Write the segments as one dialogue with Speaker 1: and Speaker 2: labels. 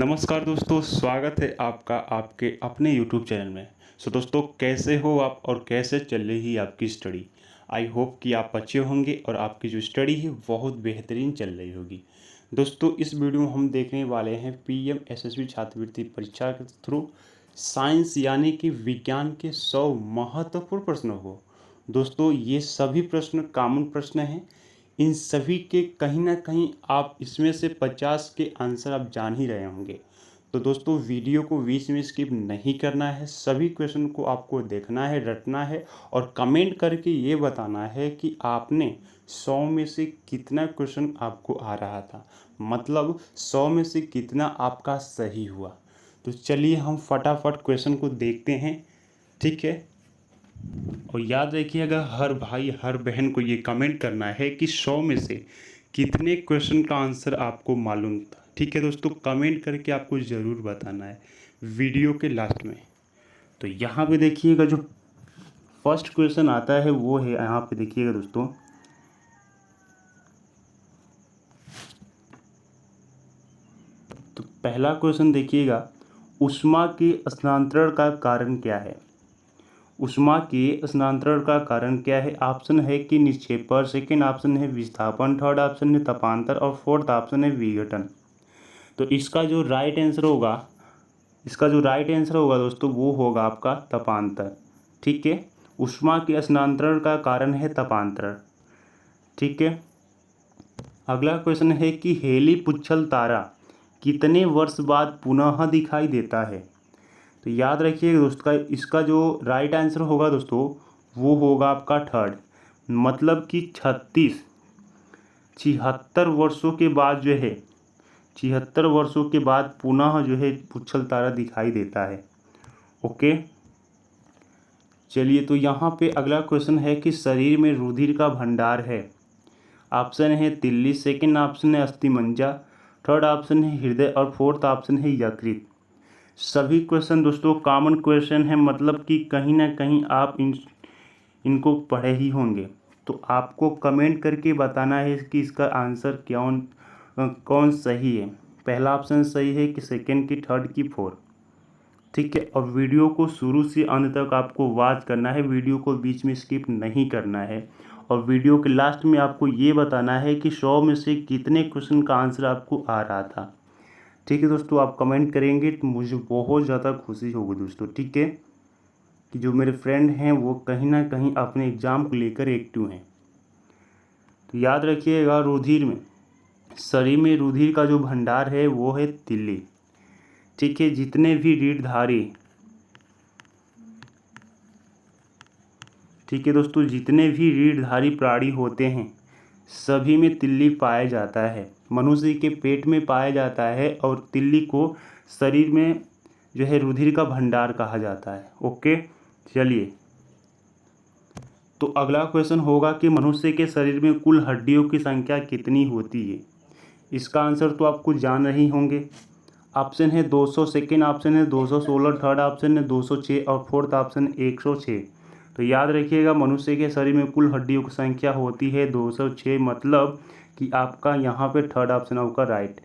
Speaker 1: नमस्कार दोस्तों, स्वागत है आपका आपके अपने यूट्यूब चैनल में। दोस्तों, कैसे हो आप और कैसे चल रही है आपकी स्टडी। आई होप कि आप अच्छे होंगे और आपकी जो स्टडी है बहुत बेहतरीन चल रही होगी। दोस्तों, इस वीडियो में हम देखने वाले हैं पीएम एसएसबी छात्रवृत्ति परीक्षा के थ्रू साइंस यानी कि विज्ञान के 100 महत्वपूर्ण प्रश्नों को। दोस्तों, ये सभी प्रश्न कॉमन प्रश्न हैं। इन सभी के कहीं ना कहीं आप इसमें से 50 के आंसर आप जान ही रहे होंगे। तो दोस्तों, वीडियो को बीच में स्किप नहीं करना है, सभी क्वेश्चन को आपको देखना है, रटना है और कमेंट करके ये बताना है कि आपने 100 में से कितना क्वेश्चन आपको आ रहा था, मतलब 100 में से कितना आपका सही हुआ। तो चलिए हम फटाफट क्वेश्चन को देखते हैं, ठीक है। और याद रखिएगा, हर भाई हर बहन को ये कमेंट करना है कि 100 में से कितने क्वेश्चन का आंसर आपको मालूम था, ठीक है दोस्तों। कमेंट करके आपको ज़रूर बताना है वीडियो के लास्ट में। तो यहाँ पे देखिएगा, जो फर्स्ट क्वेश्चन आता है वो है, यहाँ पे देखिएगा दोस्तों, तो पहला क्वेश्चन देखिएगा, ऊष्मा के स्थानांतरण का कारण क्या है। ऊष्मा के स्थानांतरण का कारण क्या है। ऑप्शन है कि निक्षेपण, सेकेंड ऑप्शन है विस्थापन, थर्ड ऑप्शन है तापांतर और फोर्थ ऑप्शन है विघटन। तो इसका जो राइट आंसर होगा दोस्तों, वो होगा आपका तापांतर, ठीक है। ऊष्मा के स्थानांतरण का कारण है तापांतर, ठीक है। अगला क्वेश्चन है कि हेली पुच्छल तारा कितने वर्ष बाद पुनः दिखाई देता है। तो याद रखिए दोस्तों, इसका जो राइट आंसर होगा दोस्तों, वो होगा आपका थर्ड, मतलब कि 76 वर्षों के बाद जो है, 76 वर्षों के बाद पुनः जो है पुच्छल तारा दिखाई देता है। ओके, चलिए, तो यहाँ पे अगला क्वेश्चन है कि शरीर में रुधिर का भंडार है। ऑप्शन है तिल्ली, सेकेंड ऑप्शन है अस्थिमज्जा, थर्ड ऑप्शन है हृदय और फोर्थ ऑप्शन है यकृत। सभी क्वेश्चन दोस्तों कॉमन क्वेश्चन है, मतलब कि कहीं ना कहीं आप इनको पढ़े ही होंगे। तो आपको कमेंट करके बताना है कि इसका आंसर कौन सही है। पहला ऑप्शन सही है कि सेकंड की, थर्ड की, फोर्थ, ठीक है। और वीडियो को शुरू से अंत तक आपको वॉच करना है, वीडियो को बीच में स्किप नहीं करना है। और वीडियो के लास्ट में आपको ये बताना है कि 100 में से कितने क्वेश्चन का आंसर आपको आ रहा था, ठीक है दोस्तों। आप कमेंट करेंगे तो मुझे बहुत ज़्यादा खुशी होगी दोस्तों, ठीक है, कि जो मेरे फ्रेंड हैं वो कहीं ना कहीं अपने एग्ज़ाम को लेकर एक्टिव हैं। तो याद रखिएगा, शरीर में रुधिर का जो भंडार है वो है तिल्ली, ठीक है। जितने भी रीढ़धारी, ठीक है दोस्तों, जितने भी रीढ़धारी प्राणी होते हैं सभी में तिल्ली पाया जाता है। मनुष्य के पेट में पाया जाता है और तिल्ली को शरीर में जो है रुधिर का भंडार कहा जाता है। ओके, चलिए, तो अगला क्वेश्चन होगा कि मनुष्य के शरीर में कुल हड्डियों की संख्या कितनी होती है। इसका आंसर तो आपको जान रही होंगे। ऑप्शन है 200, सेकेंड ऑप्शन है 216, थर्ड ऑप्शन है 206 और फोर्थ ऑप्शन 106। तो याद रखिएगा, मनुष्य के शरीर में कुल हड्डियों की संख्या होती है 206, मतलब कि आपका यहाँ पे थर्ड ऑप्शन आपका राइट,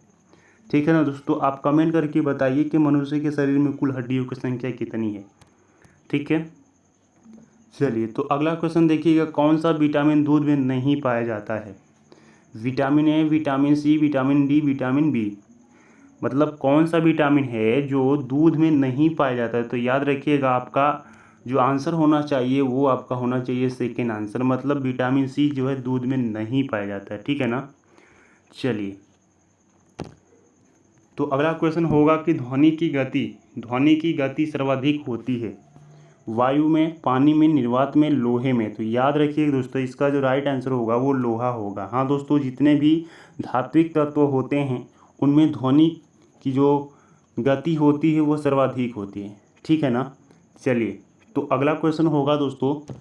Speaker 1: ठीक है ना दोस्तों। आप कमेंट करके बताइए कि मनुष्य के शरीर में कुल हड्डियों की संख्या कितनी है, ठीक है। चलिए, तो अगला क्वेश्चन देखिएगा, कौन सा विटामिन दूध में नहीं पाया जाता है। Vitamin A, vitamin C, vitamin D, vitamin B, मतलब कौन सा विटामिन है जो दूध में नहीं पाया जाता है। तो याद रखिएगा, आपका जो आंसर होना चाहिए वो आपका होना चाहिए सेकेंड आंसर, मतलब विटामिन सी जो है दूध में नहीं पाया जाता है, ठीक है ना। चलिए, तो अगला क्वेश्चन होगा कि ध्वनि की गति सर्वाधिक होती है वायु में, पानी में, निर्वात में, लोहे में। तो याद रखिए दोस्तों, इसका जो राइट आंसर होगा वो लोहा होगा। हाँ दोस्तों, जितने भी धात्विक तत्व होते हैं उनमें ध्वनि की जो गति होती है वो सर्वाधिक होती है, ठीक है ना। चलिए, तो अगला क्वेश्चन होगा दोस्तों,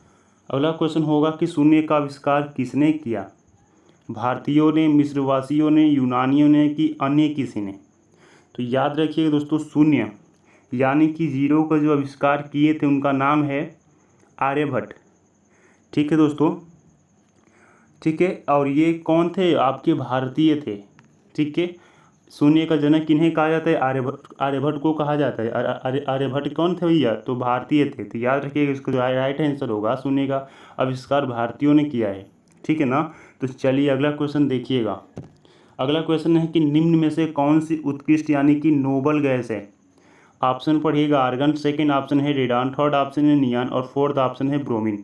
Speaker 1: अगला क्वेश्चन होगा कि शून्य का आविष्कार किसने किया। भारतीयों ने, मिस्रवासियों ने, यूनानियों ने कि अन्य किसी ने। तो याद रखिए दोस्तों, शून्य यानी कि जीरो का जो आविष्कार किए थे उनका नाम है आर्यभट्ट, ठीक है दोस्तों, ठीक है। और ये कौन थे, आपके भारतीय थे, ठीक है। शून्य का जनक किन्हें कहा जाता है? आर्यभट्ट, आर्यभट्ट को कहा जाता है। आर्यभट्ट कौन थे भैया? तो भारतीय थे। तो याद रखिएगा इसको जो राइट आंसर होगा, शून्य का आविष्कार भारतीयों ने किया है, ठीक है ना। तो चलिए अगला क्वेश्चन देखिएगा। अगला क्वेश्चन है कि निम्न में से कौन सी उत्कृष्ट यानी कि नोबल गैस है? ऑप्शन पढ़िएगा आर्गन, सेकेंड ऑप्शन है रेडान, थर्ड ऑप्शन है नियान और फोर्थ ऑप्शन है ब्रोमीन।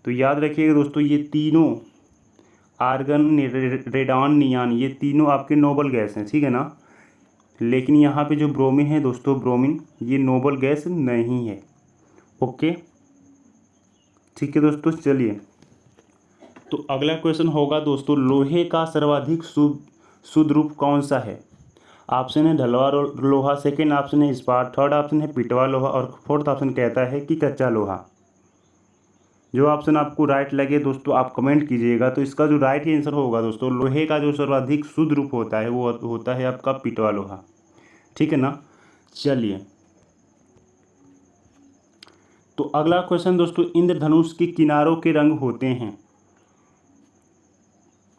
Speaker 1: तो याद रखिएगा दोस्तों, ये तीनों आर्गन, रेडान, नियान, ये तीनों आपके नोबल गैस हैं, ठीक है ना। लेकिन यहाँ पे जो ब्रोमीन है दोस्तों, ब्रोमीन ये नोबल गैस नहीं है। ओके, ठीक है दोस्तों। चलिए तो अगला क्वेश्चन होगा दोस्तों, लोहे का सर्वाधिक शुद्ध रूप कौन सा है? ऑप्शन है ढलवा लोहा, सेकेंड ऑप्शन है इस्पात, थर्ड ऑप्शन है पिटवा लोहा और फोर्थ ऑप्शन कहता है कि कच्चा लोहा। जो ऑप्शन आपको राइट लगे दोस्तों आप कमेंट कीजिएगा। तो इसका जो राइट आंसर होगा दोस्तों, लोहे का जो सर्वाधिक शुद्ध रूप होता है वो होता है आपका पिटवा लोहा, ठीक है ना। चलिए तो अगला क्वेश्चन दोस्तों, इंद्रधनुष के किनारों के रंग होते हैं।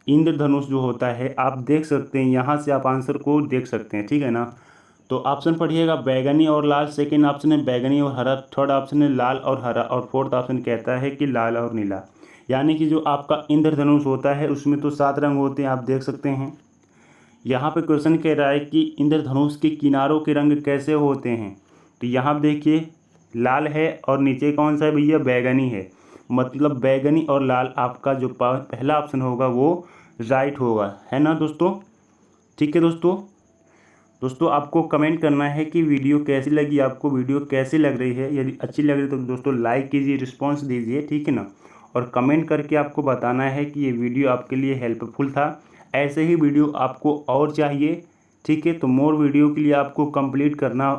Speaker 1: इंद्रधनुष जो होता है आप देख सकते हैं, यहाँ से आप आंसर को देख सकते हैं, ठीक है ना। तो ऑप्शन पढ़िएगा बैगनी और लाल, सेकेंड ऑप्शन है बैगनी और हरा, थर्ड ऑप्शन है लाल और हरा और फोर्थ ऑप्शन कहता है कि लाल और नीला। यानी कि जो आपका इंद्रधनुष होता है उसमें तो 7 रंग होते हैं, आप देख सकते हैं। यहाँ पे क्वेश्चन कह रहा है कि इंद्रधनुष के किनारों के रंग कैसे होते हैं। तो यहाँ देखिए लाल है और नीचे कौन सा है भैया? बैगनी है। मतलब बैगनी और लाल आपका जो पहला ऑप्शन होगा वो राइट होगा, है ना दोस्तों। ठीक है दोस्तों आपको कमेंट करना है कि वीडियो कैसी लगी, आपको वीडियो कैसी लग रही है। यदि अच्छी लग रही है तो दोस्तों लाइक कीजिए, रिस्पांस दीजिए, ठीक है ना। और कमेंट करके आपको बताना है कि ये वीडियो आपके लिए हेल्पफुल था। ऐसे ही वीडियो आपको और चाहिए, ठीक है। तो मोर वीडियो के लिए आपको कंप्लीट करना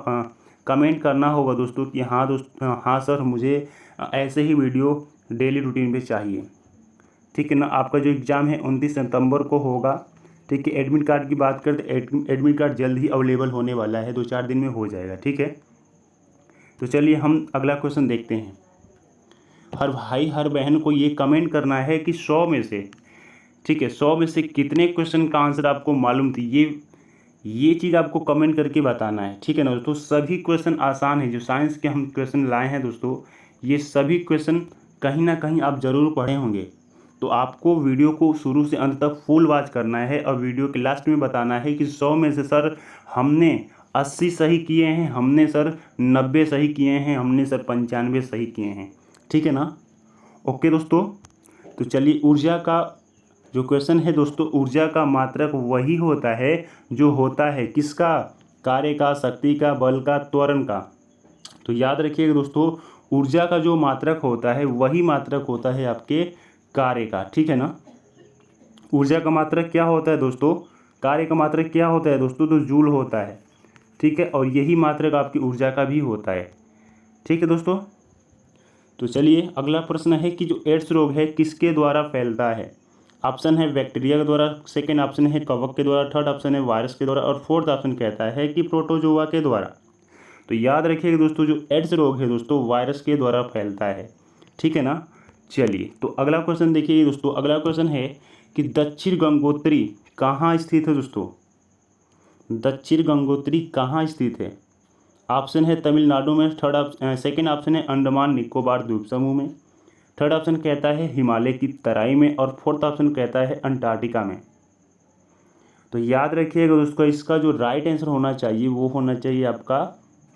Speaker 1: कमेंट करना होगा दोस्तों कि हाँ हाँ सर मुझे ऐसे ही वीडियो डेली रूटीन पे चाहिए, ठीक है ना। आपका जो एग्ज़ाम है 29 सितंबर को होगा, ठीक है। एडमिट कार्ड की बात करते, एडमिट कार्ड जल्द ही अवेलेबल होने वाला है, 2-4 दिन में हो जाएगा, ठीक है। तो चलिए हम अगला क्वेश्चन देखते हैं। हर भाई हर बहन को ये कमेंट करना है कि 100 में से, ठीक है, 100 में से कितने क्वेश्चन का आंसर आपको मालूम थी। ये चीज़ आपको कमेंट करके बताना है, ठीक है ना दोस्तों। सभी क्वेश्चन आसान है, जो साइंस के हम क्वेश्चन लाए हैं दोस्तों, ये सभी क्वेश्चन कहीं ना कहीं आप ज़रूर पढ़े होंगे। तो आपको वीडियो को शुरू से अंत तक फुल वॉच करना है और वीडियो के लास्ट में बताना है कि 100 में से सर हमने 80 सही किए हैं, हमने सर 90 सही किए हैं, हमने सर 95 सही किए हैं, ठीक है ना। ओके दोस्तों, तो चलिए ऊर्जा का जो क्वेश्चन है दोस्तों, ऊर्जा का मात्रक वही होता है जो होता है किसका? कार्य का, शक्ति का, बल का, त्वरण का। तो याद रखिएगा दोस्तों, ऊर्जा का जो मात्रक होता है वही मात्रक होता है आपके कार्य का, ठीक है ना। ऊर्जा का मात्रक क्या होता है दोस्तों? कार्य का मात्रक क्या होता है दोस्तों? तो जूल होता है, ठीक है। और यही मात्रक आपकी ऊर्जा का भी होता है, ठीक है दोस्तों। तो चलिए अगला प्रश्न है कि जो एड्स रोग है किसके द्वारा फैलता है? ऑप्शन है बैक्टीरिया के द्वारा, सेकेंड ऑप्शन है कवक के द्वारा, थर्ड ऑप्शन है वायरस के द्वारा और फोर्थ ऑप्शन कहता है कि प्रोटोजोआ के द्वारा। तो याद रखिएगा दोस्तों, जो एड्स रोग है दोस्तों वायरस के द्वारा फैलता है, ठीक है ना। चलिए तो अगला क्वेश्चन देखिए दोस्तों। अगला क्वेश्चन है कि दक्षिण गंगोत्री कहाँ स्थित है दोस्तों? दक्षिण गंगोत्री कहाँ स्थित है? ऑप्शन है तमिलनाडु में, सेकेंड ऑप्शन है अंडमान निकोबार द्वीप समूह में, थर्ड ऑप्शन कहता है हिमालय की तराई में और फोर्थ ऑप्शन कहता है अंटार्कटिका में। तो याद रखिएगा दोस्तों, इसका जो राइट आंसर होना चाहिए वो होना चाहिए आपका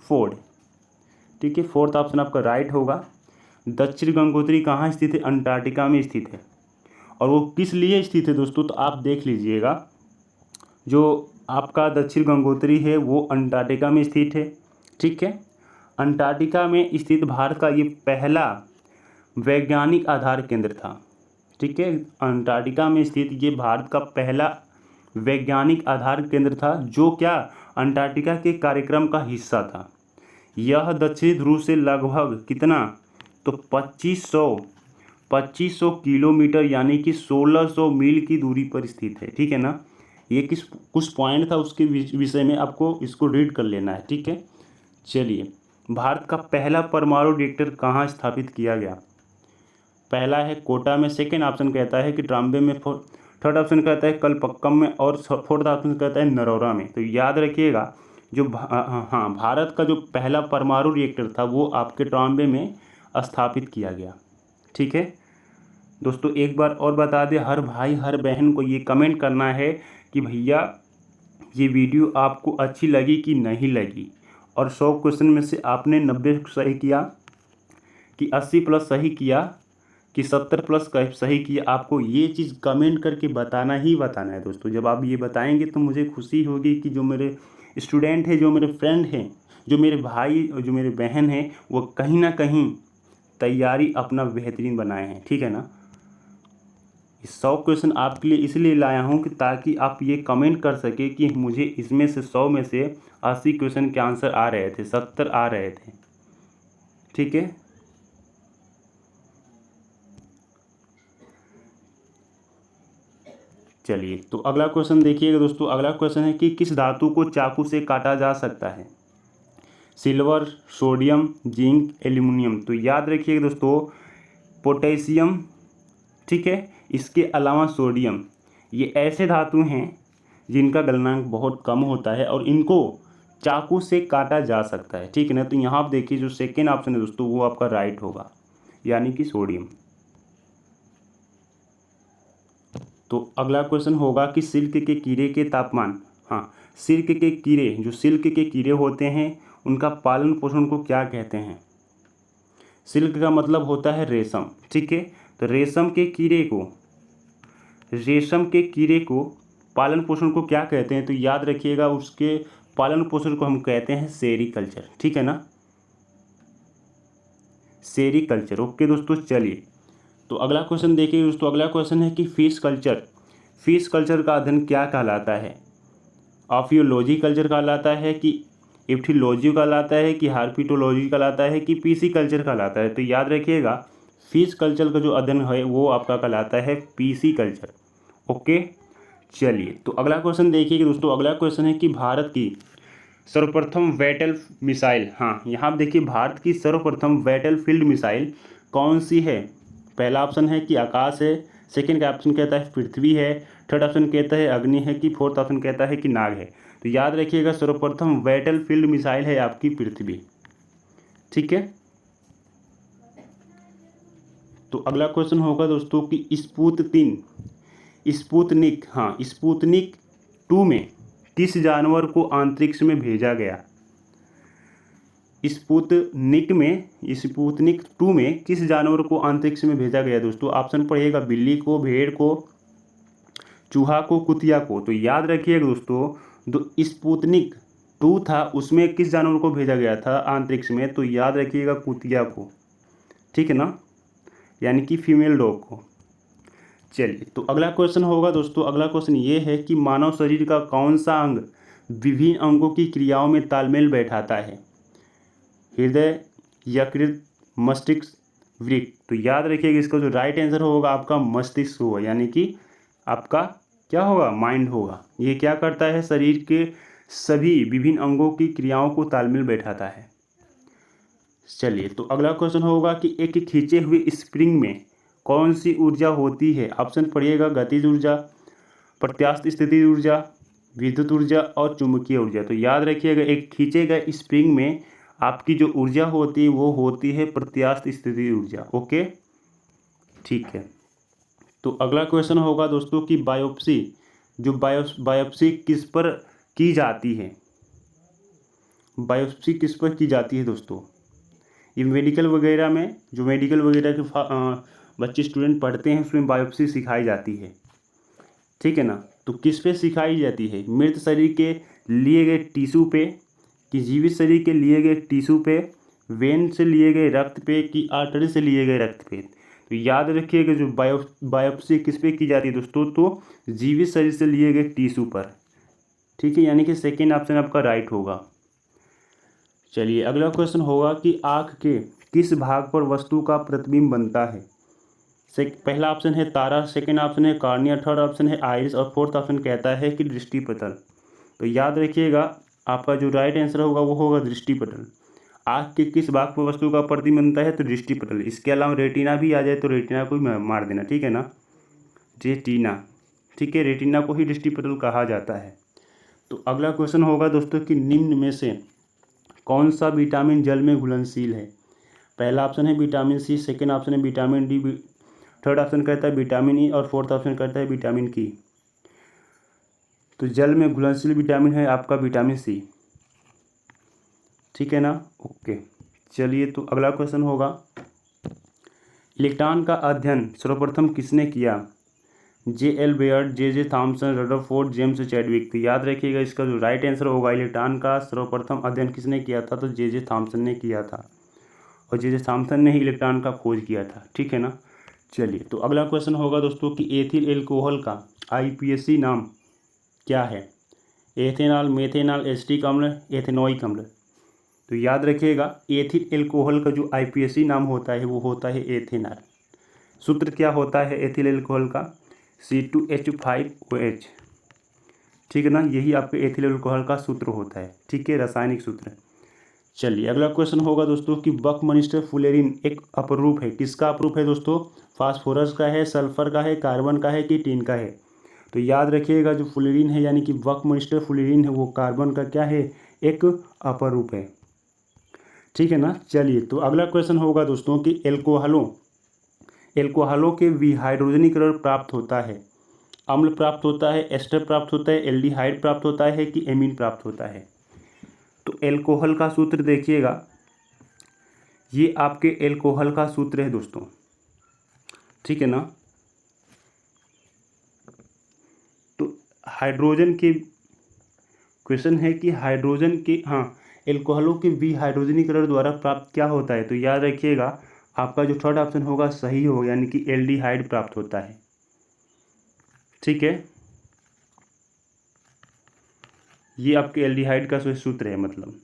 Speaker 1: फोर्थ, ठीक है। फोर्थ ऑप्शन आपका राइट होगा। दक्षिण गंगोत्री कहाँ स्थित है? अंटार्कटिका में स्थित है। और वो किस लिए स्थित है दोस्तों? तो आप देख लीजिएगा, जो आपका दक्षिण गंगोत्री है वो अंटार्कटिका में स्थित है, ठीक है। अंटार्कटिका में स्थित भारत का ये पहला वैज्ञानिक आधार केंद्र था, ठीक है। अंटार्कटिका में स्थित ये भारत का पहला वैज्ञानिक आधार केंद्र था, जो क्या अंटार्कटिका के कार्यक्रम का हिस्सा था। यह दक्षिणी ध्रुव से लगभग कितना? तो 2500 किलोमीटर यानी कि 1600 मील की दूरी पर स्थित है, ठीक है ना। ये कुछ पॉइंट था उसके विषय में आपको इसको रीड कर लेना है, ठीक है। चलिए, भारत का पहला परमाणु रिएक्टर कहाँ स्थापित किया गया? पहला है कोटा में, सेकेंड ऑप्शन कहता है कि थर्ड ऑप्शन कहता है कलपक्कम में, और फोर्थ ऑप्शन कहता है नरौरा में। तो याद रखिएगा जो हाँ, भारत का जो पहला परमाणु रिएक्टर था वो आपके ट्रॉम्बे में स्थापित किया गया। ठीक है दोस्तों, एक बार और बता दें, हर भाई हर बहन को ये कमेंट करना है कि भैया ये वीडियो आपको अच्छी लगी कि नहीं लगी, और 100 क्वेश्चन में से आपने 90 सही किया कि 80 प्लस सही किया कि 70 प्लस सही किया। आपको ये चीज़ कमेंट करके बताना ही बताना है दोस्तों। जब आप ये बताएंगे तो मुझे खुशी होगी कि जो मेरे स्टूडेंट हैं, जो मेरे फ्रेंड हैं, जो मेरे भाई और जो मेरे बहन हैं, वो कहीं ना कहीं तैयारी अपना बेहतरीन बनाए हैं। ठीक है ना। 100 क्वेश्चन आपके लिए इसलिए लाया हूँ कि ताकि आप ये कमेंट कर सके कि मुझे इसमें से 100 में से 80 क्वेश्चन के आंसर आ रहे थे, 70 आ रहे थे। ठीक है, चलिए तो अगला क्वेश्चन देखिएगा दोस्तों। अगला क्वेश्चन है कि किस धातु को चाकू से काटा जा सकता है? Silver, sodium, zinc, aluminium. तो याद रखिएगा दोस्तों, पोटेशियम, ठीक है, इसके अलावा सोडियम, ये ऐसे धातु हैं जिनका गलनांक बहुत कम होता है और इनको चाकू से काटा जा सकता है। ठीक है ना। तो यहाँ आप देखिए जो सेकेंड ऑप्शन है दोस्तों वो आपका राइट होगा, यानी कि सोडियम। तो अगला क्वेश्चन होगा कि सिल्क के कीड़े के तापमान, हाँ, सिल्क के कीड़े, जो सिल्क के कीड़े होते हैं उनका पालन पोषण को क्या कहते हैं? सिल्क का मतलब होता है रेशम। ठीक है, तो रेशम के कीड़े को पालन पोषण को क्या कहते हैं? तो याद रखिएगा उसके पालन पोषण को हम कहते हैं सेरीकल्चर। ठीक है ना, सेरीकल्चर। ओके दोस्तों, चलिए तो अगला क्वेश्चन देखिए दोस्तों। अगला क्वेश्चन है कि फिश कल्चर का अध्ययन क्या कहलाता है? ऑफियोलॉजी कल्चर कहलाता है कि इफ्थियोलॉजी कहलाता है कि हार्पिटोलॉजी कहलाता है कि पीसी कल्चर कहलाता है? तो याद रखिएगा फिश कल्चर का जो अध्ययन है वो आपका कहलाता है पीसी कल्चर। ओके, चलिए तो अगला क्वेश्चन देखिए दोस्तों। अगला क्वेश्चन है कि भारत की सर्वप्रथम बैटल मिसाइल, हाँ यहाँ देखिए भारत की सर्वप्रथम बैटलफील्ड मिसाइल कौन सी है? पहला ऑप्शन है कि आकाश है, सेकंड का ऑप्शन कहता है पृथ्वी है, थर्ड ऑप्शन कहता है अग्नि है कि फोर्थ ऑप्शन कहता है कि नाग है? तो याद रखिएगा सर्वप्रथम बैटलफील्ड मिसाइल है आपकी पृथ्वी। ठीक है, तो अगला क्वेश्चन होगा दोस्तों कि स्पुतनिक 2 में किस जानवर को अंतरिक्ष में भेजा गया? स्पुतनिक 2 में किस जानवर को अंतरिक्ष में भेजा गया दोस्तों? ऑप्शन पढ़िएगा, बिल्ली को, भेड़ को, चूहा को, कुतिया को। तो याद रखिएगा दोस्तों, जो स्पुतनिक 2 था उसमें किस जानवर को भेजा गया था अंतरिक्ष में? तो याद रखिएगा कुतिया को। ठीक है ना, यानी कि फीमेल डॉग को। चलिए तो अगला क्वेश्चन होगा दोस्तों। अगला क्वेश्चन ये है कि मानव शरीर का कौन सा अंग विभिन्न अंगों की क्रियाओं में तालमेल बैठाता है? हृदय, यकृत, मस्तिष्क, वृक्क। तो याद रखिएगा इसका जो राइट आंसर होगा आपका मस्तिष्क होगा, यानी कि आपका क्या होगा? माइंड होगा। ये क्या करता है? शरीर के सभी विभिन्न अंगों की क्रियाओं को तालमेल बैठाता है। चलिए तो अगला क्वेश्चन होगा कि एक खींचे हुए स्प्रिंग में कौन सी ऊर्जा होती है? ऑप्शन पढ़िएगा, गतिज ऊर्जा, प्रत्यास्थ स्थिति ऊर्जा, विद्युत ऊर्जा और चुंबकीय ऊर्जा। तो याद रखिएगा एक खींचे गए स्प्रिंग में आपकी जो ऊर्जा होती है वो होती है प्रत्यास्थ स्थिति ऊर्जा। ओके, ठीक है। तो अगला क्वेश्चन होगा दोस्तों कि बायोप्सी किस पर की जाती है? बायोप्सी किस पर की जाती है दोस्तों? ये मेडिकल वगैरह में, जो मेडिकल वगैरह के बच्चे स्टूडेंट पढ़ते हैं उसमें बायोप्सी सिखाई जाती है। ठीक है ना, तो किस पे सिखाई जाती है? मृत शरीर के लिए गए टिश्यू पे, कि जीवित शरीर के लिए गए टिश्यू पे, वेन से लिए गए रक्त पे, कि आर्टरी से लिए गए रक्त पे? तो याद रखिएगा जो बायोप्सी किस पे की जाती है दोस्तों? तो जीवित शरीर से लिए गए टिश्यू पर। ठीक है, यानी कि सेकेंड ऑप्शन आपका राइट होगा। चलिए अगला क्वेश्चन होगा कि आँख के किस भाग पर वस्तु का प्रतिबिंब बनता है? पहला ऑप्शन है तारा, सेकंड ऑप्शन है कॉर्निया, थर्ड ऑप्शन है आइरिस और फोर्थ ऑप्शन कहता है कि दृष्टिपटल। तो याद रखिएगा आपका जो राइट आंसर होगा वो होगा दृष्टिपटल। आँख के किस भाग पर वस्तु का प्रतिबिंब बनता है? तो दृष्टिपटल। इसके अलावा रेटिना भी आ जाए तो रेटिना को भी मार देना। ठीक है ना, रेटिना। ठीक है, रेटिना को ही दृष्टिपटल कहा जाता है। तो अगला क्वेश्चन होगा दोस्तों कि निम्न में से कौन सा विटामिन जल में घुलनशील है। पहला ऑप्शन है विटामिन सी, सेकेंड ऑप्शन है विटामिन डी, थर्ड ऑप्शन कहता है विटामिन ई और फोर्थ ऑप्शन कहता है विटामिन की। तो जल में घुलनशील विटामिन है आपका विटामिन सी, ठीक है ना। ओके, चलिए तो अगला क्वेश्चन होगा इलेक्ट्रॉन का अध्ययन सर्वप्रथम किसने किया। J.L. Baird, J.J. Thomson, Rutherford, James Chadwick. तो याद रखिएगा इसका जो राइट आंसर होगा इलेक्ट्रॉन का सर्वप्रथम अध्ययन किसने किया था, तो J.J. थॉमसन ने किया था और J.J. थॉमसन ने ही इलेक्ट्रॉन का खोज किया था, ठीक है ना। चलिए तो अगला क्वेश्चन होगा दोस्तों कि एथिल एल्कोहल का IUPAC नाम क्या है। एथेनॉल, मेथेनॉल, एसिटिक अम्ल, एथेनोइक अम्ल। तो याद रखिएगा एथिल एल्कोहल का जो IUPAC नाम होता है वो होता है एथेनॉल। सूत्र क्या होता है एथिल एल्कोहल का, C2H5OH, ठीक है ना। यही आपके एथिल एल्कोहल का सूत्र होता है, ठीक है, रासायनिक सूत्र। चलिए अगला क्वेश्चन होगा दोस्तों कि बकमिंस्टर फुलेरिन एक अपरूप है, किसका अपरूप है दोस्तों, फास्फोरस का है, सल्फर का है, कार्बन का है कि टिन का है। तो याद रखिएगा जो फुलेरिन है यानी कि बकमिंस्टर फुलेरिन है वो कार्बन का क्या है, एक अपरूप है, ठीक है ना। चलिए तो अगला क्वेश्चन होगा दोस्तों कि एल्कोहलों के विहाइड्रोजनीकरण प्राप्त होता है, अम्ल प्राप्त होता है, एस्टर प्राप्त होता है, एल्डिहाइड प्राप्त होता है कि एमीन प्राप्त होता है। तो एल्कोहल का सूत्र देखिएगा, ये आपके एल्कोहल का सूत्र है दोस्तों, ठीक है ना। तो हाइड्रोजन के क्वेश्चन है कि हाइड्रोजन के एल्कोहलों के विहाइड्रोजनीकरण द्वारा प्राप्त क्या होता है। तो याद रखिएगा आपका जो थर्ड ऑप्शन होगा सही होगा, यानी कि एल्डिहाइड प्राप्त होता है, ठीक है। ये आपके एल्डिहाइड का सूत्र है मतलब।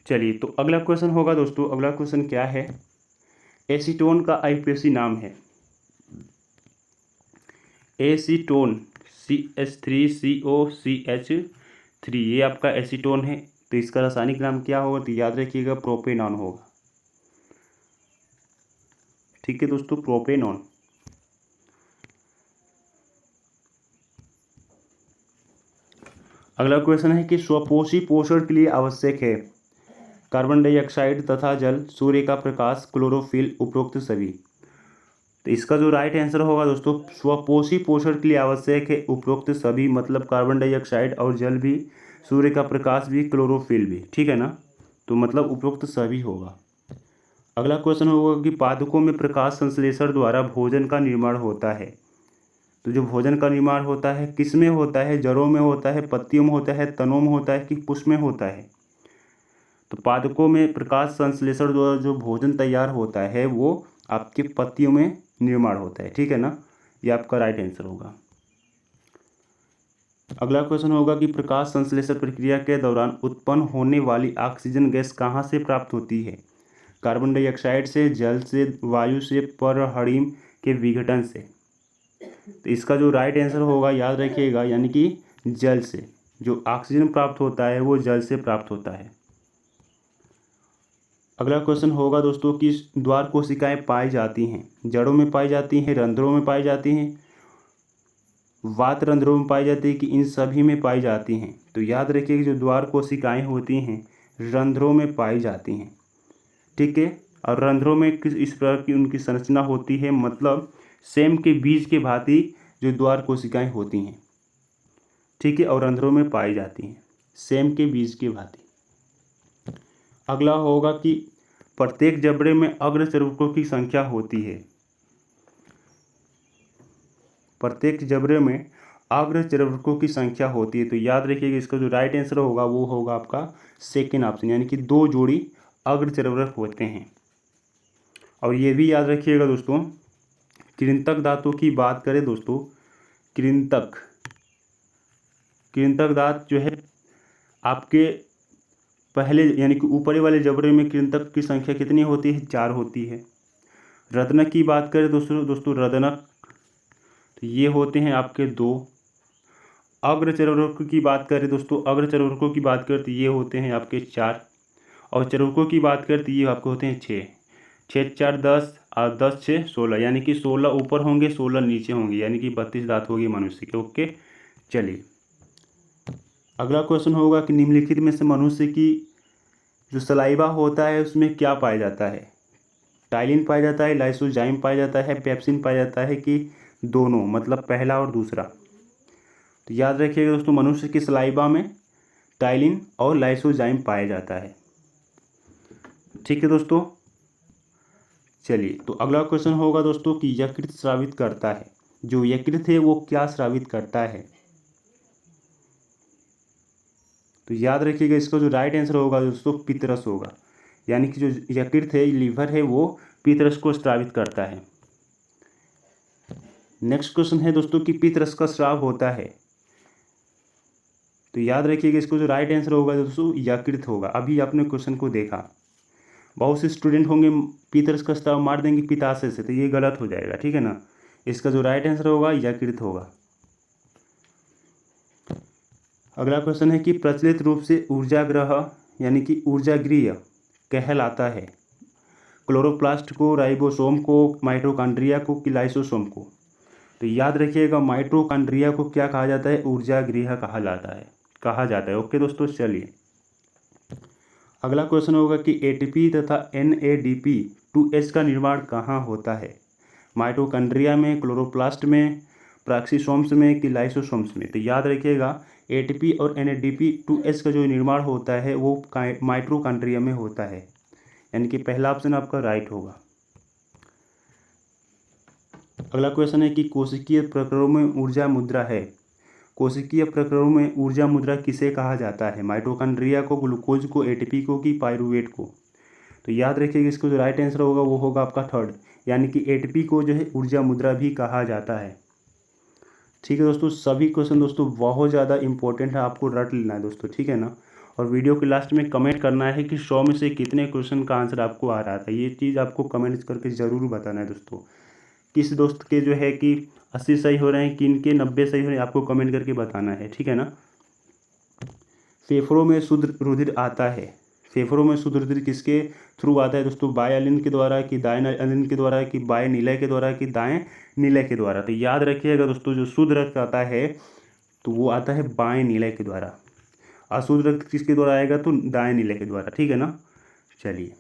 Speaker 1: चलिए तो अगला क्वेश्चन होगा दोस्तों, अगला क्वेश्चन क्या है, एसीटोन का IUPAC नाम है। एसीटोन CH3COCH3 ये आपका एसीटोन है। तो इसका रासायनिक नाम क्या होगा, तो याद रखिएगा प्रोपेनॉन होगा, ठीक है दोस्तों, प्रोपेनॉन। अगला क्वेश्चन है कि स्वपोषी पोषण के लिए आवश्यक है कार्बन डाइऑक्साइड तथा जल, सूर्य का प्रकाश, क्लोरोफिल, उपरोक्त सभी। तो इसका जो राइट आंसर होगा दोस्तों स्वपोषी पोषण के लिए आवश्यक है उपरोक्त सभी, मतलब कार्बन डाइऑक्साइड और जल भी, सूर्य का प्रकाश भी, क्लोरोफिल भी, ठीक है ना। तो मतलब उपरोक्त सभी होगा। अगला क्वेश्चन होगा कि पादपों में प्रकाश संश्लेषण द्वारा भोजन का निर्माण होता है। तो जो भोजन का निर्माण होता है किस में होता है, जड़ों में होता है, पत्तियों में होता है, तनों में होता है कि पुष्प में होता है। तो पादपों में प्रकाश संश्लेषण द्वारा जो भोजन तैयार होता है वो आपके पत्तियों में निर्माण होता है, ठीक है ना। ये आपका राइट आंसर होगा। अगला क्वेश्चन होगा कि प्रकाश संश्लेषण प्रक्रिया के दौरान उत्पन्न होने वाली ऑक्सीजन गैस कहाँ से प्राप्त होती है, कार्बन डाइऑक्साइड से, जल से, वायु से, परहणिम के विघटन से। तो इसका जो राइट आंसर होगा याद रखिएगा यानी कि जल से, जो ऑक्सीजन प्राप्त होता है वो जल से प्राप्त होता है। अगला क्वेश्चन होगा दोस्तों कि द्वार कोशिकाएं पाई जाती हैं, जड़ों में पाई जाती हैं, रंध्रों में पाई जाती हैं, वात रंध्रों में पाई जाती है कि इन सभी में पाई जाती हैं। तो याद रखिए कि जो द्वार कोशिकाएं होती हैं रंध्रों में पाई जाती हैं, ठीक है। और रंध्रों में किस इस प्रकार की उनकी संरचना होती है, मतलब सेम के बीज के भांति जो द्वार कोशिकाएं होती हैं, ठीक है, और रंध्रों में पाई जाती हैं सेम के बीज के भांति। अगला होगा कि प्रत्येक जबड़े में अग्रचर्वकों की संख्या होती है, प्रत्येक जबड़े में अग्रचर्वकों की संख्या होती है। तो याद रखिएगा इसका जो राइट आंसर होगा वो होगा आपका सेकेंड ऑप्शन, यानी कि 2 जोड़ी अग्रचर्वक होते हैं। और ये भी याद रखिएगा दोस्तों, कृंतक दांतों की बात करें दोस्तों, कृंतक दांत जो है आपके पहले यानी कि ऊपरी वाले जबड़े में कृंतक की संख्या कितनी होती है, 4 होती है। रत्नक की बात करें दोस्तों रत्नक, तो ये होते हैं आपके 2। अग्रचर्वकों की बात करें दोस्तों, अग्रचर्वकों की बात करें तो ये होते हैं आपके 4, और चर्वकों की बात करें तो ये आपके होते हैं 6। 6 4 10, और 10 6 16, यानी कि 16 ऊपर होंगे 16 नीचे होंगे, यानी कि 32 दांत होगी मनुष्य के। ओके, चलिए अगला क्वेश्चन होगा कि निम्नलिखित में से मनुष्य की जो सलाइवा होता है उसमें क्या पाया जाता है? टाइलिन पाया जाता है, लाइसोजाइम पाया जाता है, पेप्सिन पाया जाता है, कि दोनों, मतलब पहला और दूसरा? तो याद रखिएगा दोस्तों, मनुष्य की सलाइवा में टाइलिन और लाइसोजाइम पाया जाता है। ठीक है दोस्तों, चलिए तो अगला क्वेश्चन होगा दोस्तों कि यकृत स्रावित करता है, जो यकृत है वो क्या स्रावित करता है? तो याद रखिएगा, इसका जो राइट आंसर होगा दोस्तों पितरस होगा, यानी कि जो यकृत है, लीवर है, वो पितरस को स्रावित करता है। नेक्स्ट क्वेश्चन है दोस्तों कि पितरस का स्राव होता है, तो याद रखिएगा इसको जो राइट आंसर होगा दोस्तों यकृत होगा। अभी आपने क्वेश्चन को देखा, बहुत से स्टूडेंट होंगे पितरस का स्राव मार देंगे पिताशय से, तो ये गलत हो जाएगा, ठीक है ना। इसका जो राइट आंसर होगा यकृत होगा। अगला क्वेश्चन है कि प्रचलित रूप से ऊर्जाग्रह यानी कि ऊर्जागृह कहलाता है क्लोरोप्लास्ट को, राइबोसोम को, माइटोकॉन्ड्रिया को, कि लाइसोसोम को? तो याद रखिएगा माइटोकॉन्ड्रिया को क्या कहा जाता है? ऊर्जागृह कहा जाता है। ओके दोस्तों, चलिए अगला क्वेश्चन होगा कि एटीपी तथा NADP2H का निर्माण कहाँ होता है? माइटोकॉन्ड्रिया में, क्लोरोप्लास्ट में, प्राक्सीसोम्स में, कि लाइसोसोम्स में? तो याद रखिएगा एटीपी और NADP2H का जो निर्माण होता है वो माइटोकॉन्ड्रिया में होता है, यानी कि पहला ऑप्शन आपका राइट होगा। अगला क्वेश्चन है कि कोशिकीय प्रकरणों में ऊर्जा मुद्रा है, कोशिकीय प्रकरणों में ऊर्जा मुद्रा किसे कहा जाता है? माइटोकॉन्ड्रिया को, ग्लूकोज को, एटीपी को, कि पाइरूवेट को? तो याद रखिएगा इसको जो राइट आंसर होगा वो होगा आपका थर्ड, यानी कि एटीपी को जो है ऊर्जा मुद्रा भी कहा जाता है। ठीक है दोस्तों, सभी क्वेश्चन दोस्तों बहुत ज़्यादा इंपॉर्टेंट है, आपको रट लेना है दोस्तों, ठीक है ना। और वीडियो के लास्ट में कमेंट करना है कि 100 में से कितने क्वेश्चन का आंसर आपको आ रहा था, ये चीज़ आपको कमेंट्स करके ज़रूर बताना है दोस्तों। किस दोस्त के जो है कि 80 सही हो रहे हैं, किन के 90 सही हो रहे हैं, आपको कमेंट करके बताना है, ठीक है ना। फेफड़ों में शुद्ध रुधिर आता है, फेफड़ों में शुद्ध रुधिर किसके थ्रू आता है दोस्तों? बाएं अलिन के द्वारा, कि दाएं अलिन के द्वारा, कि बाएं नीलय के द्वारा, कि दाएं नीलय के द्वारा? तो याद रखिएगा दोस्तों जो शुद्ध रक्त आता है तो वो आता है बाएं नीलय के द्वारा, अशुद्ध रक्त किसके द्वारा आएगा? तो दाएं नीलय के द्वारा, ठीक है ना। चलिए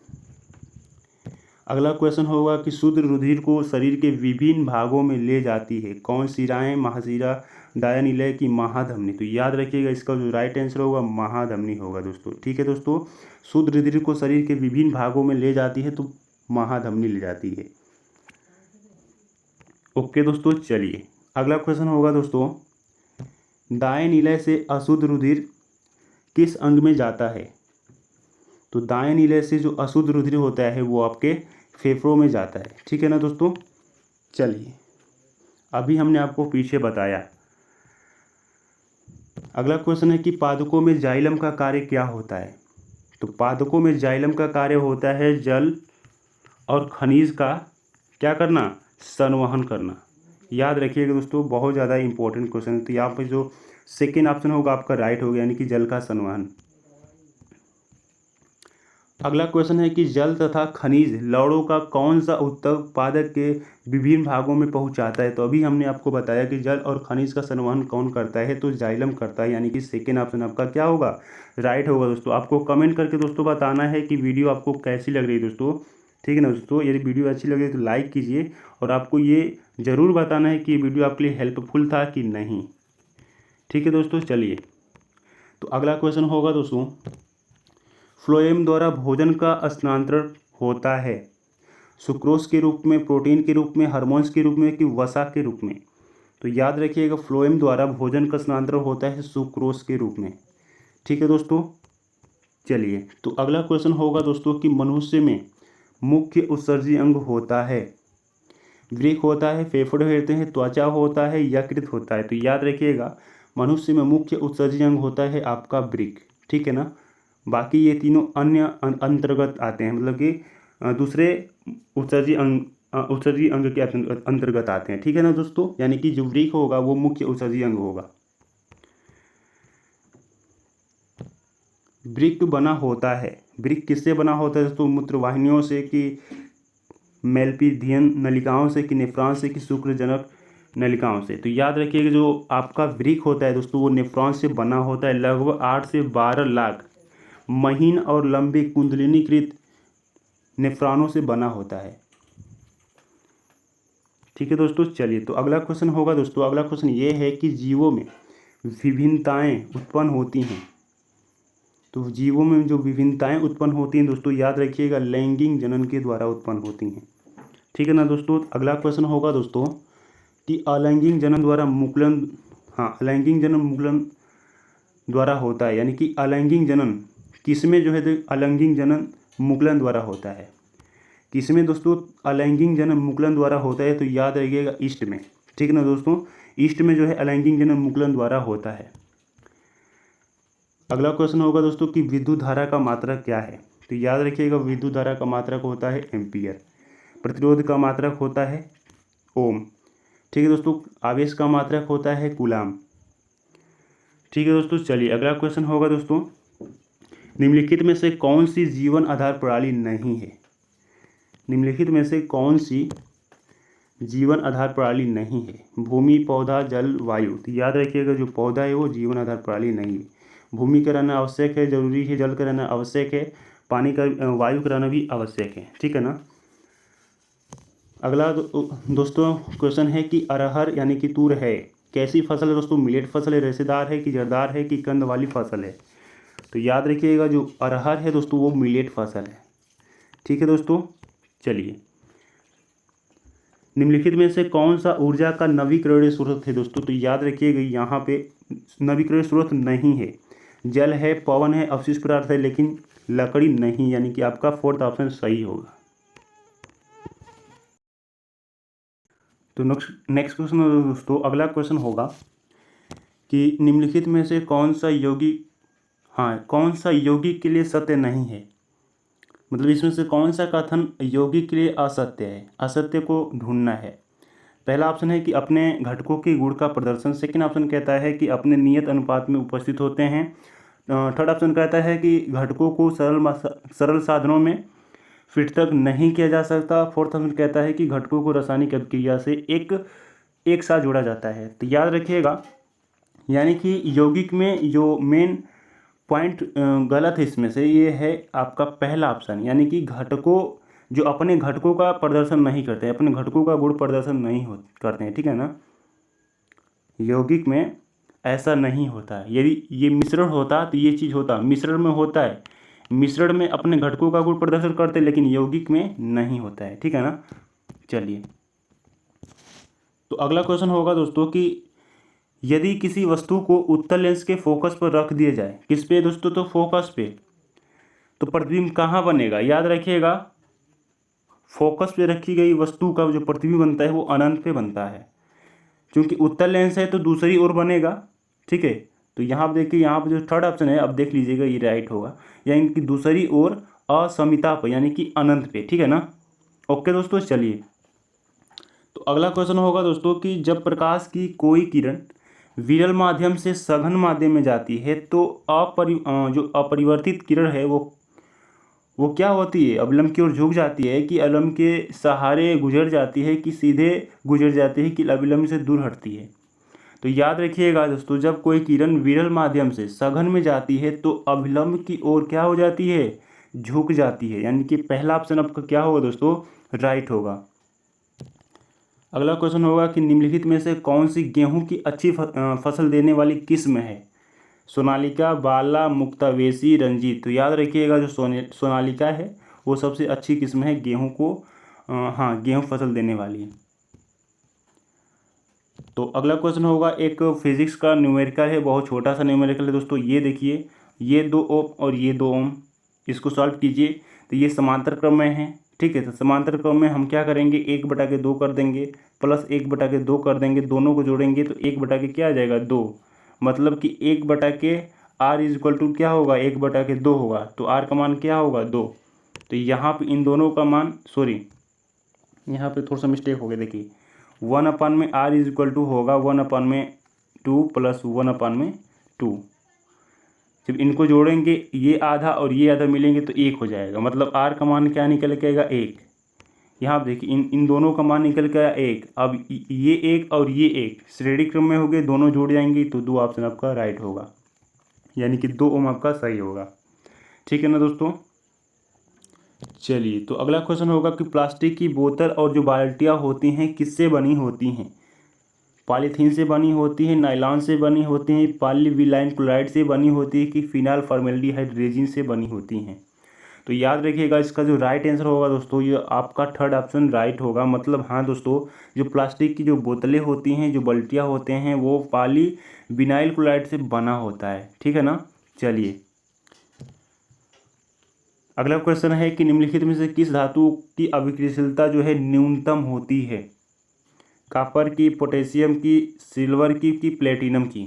Speaker 1: अगला क्वेश्चन होगा कि शुद्ध रुधिर को शरीर के विभिन्न भागों में ले जाती है कौन? शिराएं, महाशिरा, दायानीलय, की महाधमनी? तो याद रखिएगा इसका जो राइट आंसर होगा महाधमनी होगा दोस्तों, ठीक है दोस्तों। शुद्ध रुधिर को शरीर के विभिन्न भागों में ले जाती है तो महाधमनी ले जाती है। ओके दोस्तों, चलिए अगला क्वेश्चन होगा दोस्तों, दाएं नीलय से अशुद्ध रुधिर किस अंग में जाता है? तो दाएं नीलय से जो अशुद्ध रुधिर होता है वो आपके फेफड़ों में जाता है, ठीक है ना दोस्तों। चलिए अभी हमने आपको पीछे बताया। अगला क्वेश्चन है कि पादकों में जाइलम का कार्य क्या होता है? तो पादकों में जाइलम का कार्य होता है जल और खनिज का क्या करना? संवहन करना। याद रखिएगा दोस्तों बहुत ज़्यादा इंपॉर्टेंट क्वेश्चन है, तो यहाँ पर जो सेकेंड ऑप्शन होगा आपका राइट होगा, यानी कि जल का संवहन। अगला क्वेश्चन है कि जल तथा खनिज लवणों का कौन सा ऊतक पादक के विभिन्न भागों में पहुंचाता है? तो अभी हमने आपको बताया कि जल और खनिज का संवहन कौन करता है? तो जाइलम करता है, यानी कि सेकेंड ऑप्शन आपका क्या होगा? राइट होगा दोस्तों। आपको कमेंट करके दोस्तों बताना है कि वीडियो आपको कैसी लग रही है दोस्तों, ठीक है ना दोस्तों। यदि वीडियो अच्छी लगे तो लाइक कीजिए, और आपको ये ज़रूर बताना है कि ये वीडियो आपके लिए हेल्पफुल था कि नहीं, ठीक है दोस्तों। चलिए तो अगला क्वेश्चन होगा दोस्तों, फ्लोएम द्वारा भोजन का स्थानांतरण होता है सुक्रोज के रूप में, प्रोटीन के रूप में, हार्मोन्स के रूप में, कि वसा के रूप में? तो याद रखिएगा फ्लोएम द्वारा भोजन का स्थानांतरण होता है सुक्रोज के रूप में, ठीक है दोस्तों। चलिए तो अगला क्वेश्चन होगा दोस्तों कि मनुष्य में मुख्य उत्सर्जी अंग होता है, वृक्क होता है, फेफड़े होते हैं, त्वचा होता है, यकृत होता है? तो याद रखिएगा मनुष्य में मुख्य उत्सर्जी अंग होता है आपका वृक्क, ठीक है ना। बाकी ये तीनों अन्य अंतर्गत आते हैं, मतलब कि दूसरे उत्सर्जी अंग के अंतर्गत आते हैं, ठीक है ना दोस्तों। यानी कि जो वृक्क होगा वो मुख्य उत्सर्जी अंग होगा। वृक्क बना होता है, वृक्क किससे बना होता है दोस्तों? मूत्रवाहिनियों से, कि मेलपीडियन नलिकाओं से कि नेफ्रॉन से कि शुक्रजनक नलिकाओं से। तो याद रखिएगा जो आपका वृक्क होता है दोस्तों वो नेफ्रॉन से बना होता है। लगभग 8 से 12 लाख महीन और लंबे कुंडलिनीकृत नेफ्रॉनों से बना होता है। ठीक है दोस्तों, चलिए तो अगला क्वेश्चन होगा दोस्तों। अगला क्वेश्चन ये है कि जीवों में विभिन्नताएं उत्पन्न होती हैं। तो जीवों में जो विभिन्नताएं उत्पन्न होती हैं दोस्तों याद रखिएगा लैंगिक जनन के द्वारा उत्पन्न होती हैं। ठीक है ना दोस्तों। अगला क्वेश्चन होगा दोस्तों कि अलैंगिक जनन द्वारा मुकुलन, अलैंगिक जनन मुकुलन द्वारा होता है, यानी कि अलैंगिक जनन किसमें जो है तो अलैंगिक जनन मुकुलन द्वारा होता है। किसमें दोस्तों अलैंगिक जनन मुकुलन द्वारा होता है, तो याद रखिएगा ईस्ट में। ठीक है ना दोस्तों, ईस्ट में जो है अलैंगिक जनन मुकुलन द्वारा होता है। अगला क्वेश्चन होगा दोस्तों कि विद्युत धारा का मात्रक क्या है। तो याद रखिएगा विद्युत धारा का मात्रक होता है एम्पियर। प्रतिरोध का मात्रक होता है ओम। ठीक है दोस्तों, आवेश का मात्रक होता है कूलाम। ठीक है दोस्तों, चलिए अगला क्वेश्चन होगा दोस्तों निम्नलिखित में से कौन सी जीवन आधार प्रणाली नहीं है। निम्नलिखित में से कौन सी जीवन आधार प्रणाली नहीं है। भूमि, पौधा, जल, वायु। तो याद रखिएगा जो पौधा है वो जीवन आधार प्रणाली नहीं है। भूमि का रहना आवश्यक है, जरूरी है। जल का रहना आवश्यक है। पानी का, वायु का रहना भी आवश्यक है। ठीक है ना। अगला दोस्तों क्वेश्चन है कि अरहर यानी कि तूर है कैसी फसल है दोस्तों। मिलेट फसल है, रेशेदार है कि जड़दार है कि कंद वाली फसल है। तो याद रखिएगा जो अरहर है दोस्तों वो मिलेट फसल है। ठीक है दोस्तों, चलिए निम्नलिखित में से कौन सा ऊर्जा का नवीकरणीय स्रोत है दोस्तों। तो याद रखिएगा यहाँ पे नवीकरणीय स्रोत नहीं है। जल है, पवन है, अवशिष्ट पदार्थ है, लेकिन लकड़ी नहीं, यानी कि आपका फोर्थ ऑप्शन सही होगा। तो नेक्स्ट क्वेश्चन दोस्तों अगला क्वेश्चन होगा कि निम्नलिखित में से कौन सा यौगिक के लिए सत्य नहीं है। मतलब इसमें से कौन सा कथन यौगिक के लिए असत्य है। असत्य को ढूंढना है। पहला ऑप्शन है कि अपने घटकों के गुण का प्रदर्शन। सेकंड ऑप्शन कहता है कि अपने नियत अनुपात में उपस्थित होते हैं। थर्ड ऑप्शन कहता है कि घटकों को सरल साधनों में पृथक नहीं किया जा सकता। फोर्थ ऑप्शन कहता है कि घटकों को रासायनिक अभिक्रिया से एक साथ जोड़ा जाता है। तो याद रखिएगा यानी कि यौगिक में जो मेन पॉइंट गलत है इसमें से ये है आपका पहला ऑप्शन, यानी कि घटकों जो अपने घटकों का प्रदर्शन नहीं करते, अपने घटकों का गुण प्रदर्शन नहीं करते हैं। ठीक है ना। यौगिक में ऐसा नहीं होता है। यदि ये मिश्रण होता तो ये चीज़ होता। मिश्रण में होता है, मिश्रण में अपने घटकों का गुण प्रदर्शन करते हैं, लेकिन यौगिक में नहीं होता है। ठीक है ना। चलिए तो अगला क्वेश्चन होगा दोस्तों कि यदि किसी वस्तु को उत्तल लेंस के फोकस पर रख दिया जाए, किस पे दोस्तों, तो फोकस पे, तो प्रतिबिंब कहाँ बनेगा। याद रखिएगा फोकस पे रखी गई वस्तु का जो प्रतिबिंब बनता है वो अनंत पे बनता है। क्योंकि उत्तल लेंस है तो दूसरी ओर बनेगा। ठीक है, तो यहाँ पर देखिए, यहाँ पर जो थर्ड ऑप्शन है अब देख लीजिएगा ये राइट होगा, यानी कि दूसरी ओर असमिता पर, यानी कि अनंत पे। ठीक है ना। ओके दोस्तों, चलिए तो अगला क्वेश्चन होगा दोस्तों कि जब प्रकाश की कोई किरण विरल माध्यम से सघन माध्यम में जाती है तो जो अपरिवर्तित किरण है वो क्या होती है। अवलंब की ओर झुक जाती है कि अवलंब के सहारे गुजर जाती है कि सीधे गुजर जाती है कि अविलंब से दूर हटती है। तो याद रखिएगा दोस्तों जब कोई किरण विरल माध्यम से सघन में जाती है तो अविलंब की ओर क्या हो जाती है, झुक जाती है। यानी कि पहला ऑप्शन आपका क्या होगा दोस्तों, राइट होगा। अगला क्वेश्चन होगा कि निम्नलिखित में से कौन सी गेहूं की अच्छी फसल देने वाली किस्म है। सोनालिका, बाला, मुक्तावेशी, रंजीत। तो याद रखिएगा जो सोनालिका है वो सबसे अच्छी किस्म है गेहूं को, गेहूं फसल देने वाली है। तो अगला क्वेश्चन होगा एक फिजिक्स का न्यूमेरिकल है, बहुत छोटा सा न्यूमेरिकल है दोस्तों। ये देखिए, ये 2 ओम और ये 2 ओम, इसको सॉल्व कीजिए। तो ये समांतर क्रम में है। ठीक है, तो समांतर क्रम में हम क्या करेंगे, 1/2 कर देंगे प्लस 1/2 कर देंगे, दोनों को जोड़ेंगे तो 1/, क्या आ जाएगा 2। मतलब कि 1/, आर इज इक्वल टू क्या होगा, 1/2 होगा। तो आर का मान क्या होगा 2। तो यहाँ पे इन दोनों का मान, सॉरी यहाँ पे थोड़ा सा मिस्टेक हो गया। देखिए 1/में आर इज इक्वल टू होगा 1/2 प्लस 1/2। जब इनको जोड़ेंगे ये आधा और ये आधा मिलेंगे तो 1 हो जाएगा। मतलब आर का मान क्या निकल के आएगा 1। यहाँ आप देखिए इन दोनों का मान निकल गया 1। अब ये 1 और ये 1 श्रेणी क्रम में हो गए, दोनों जुड़ जाएंगे तो 2 ऑप्शन आपका राइट होगा, यानी कि 2 ओम आपका सही होगा। ठीक है ना दोस्तों। चलिए तो अगला क्वेश्चन होगा कि प्लास्टिक की बोतल और जो बाल्टियाँ होती हैं किससे बनी होती हैं? पॉलीथीन से बनी होती है, नायलॉन से बनी होती हैं, पॉलीविनाइल क्लोराइड से बनी होती है कि फिनाइल फॉर्मेल्डिहाइड रेजिन से बनी होती हैं? तो याद रखिएगा इसका जो राइट आंसर होगा दोस्तों ये आपका थर्ड ऑप्शन राइट होगा। मतलब हाँ दोस्तों, जो प्लास्टिक की जो बोतलें होती हैं, जो बाल्टियाँ होते हैं, वो पॉलीविनाइल क्लोराइड से बना होता है। ठीक है ना। चलिए अगला क्वेश्चन है कि निम्नलिखित में से किस धातु की अभिक्रियाशीलता जो है न्यूनतम होती है? कॉपर की, पोटेशियम की, सिल्वर की प्लेटिनम की?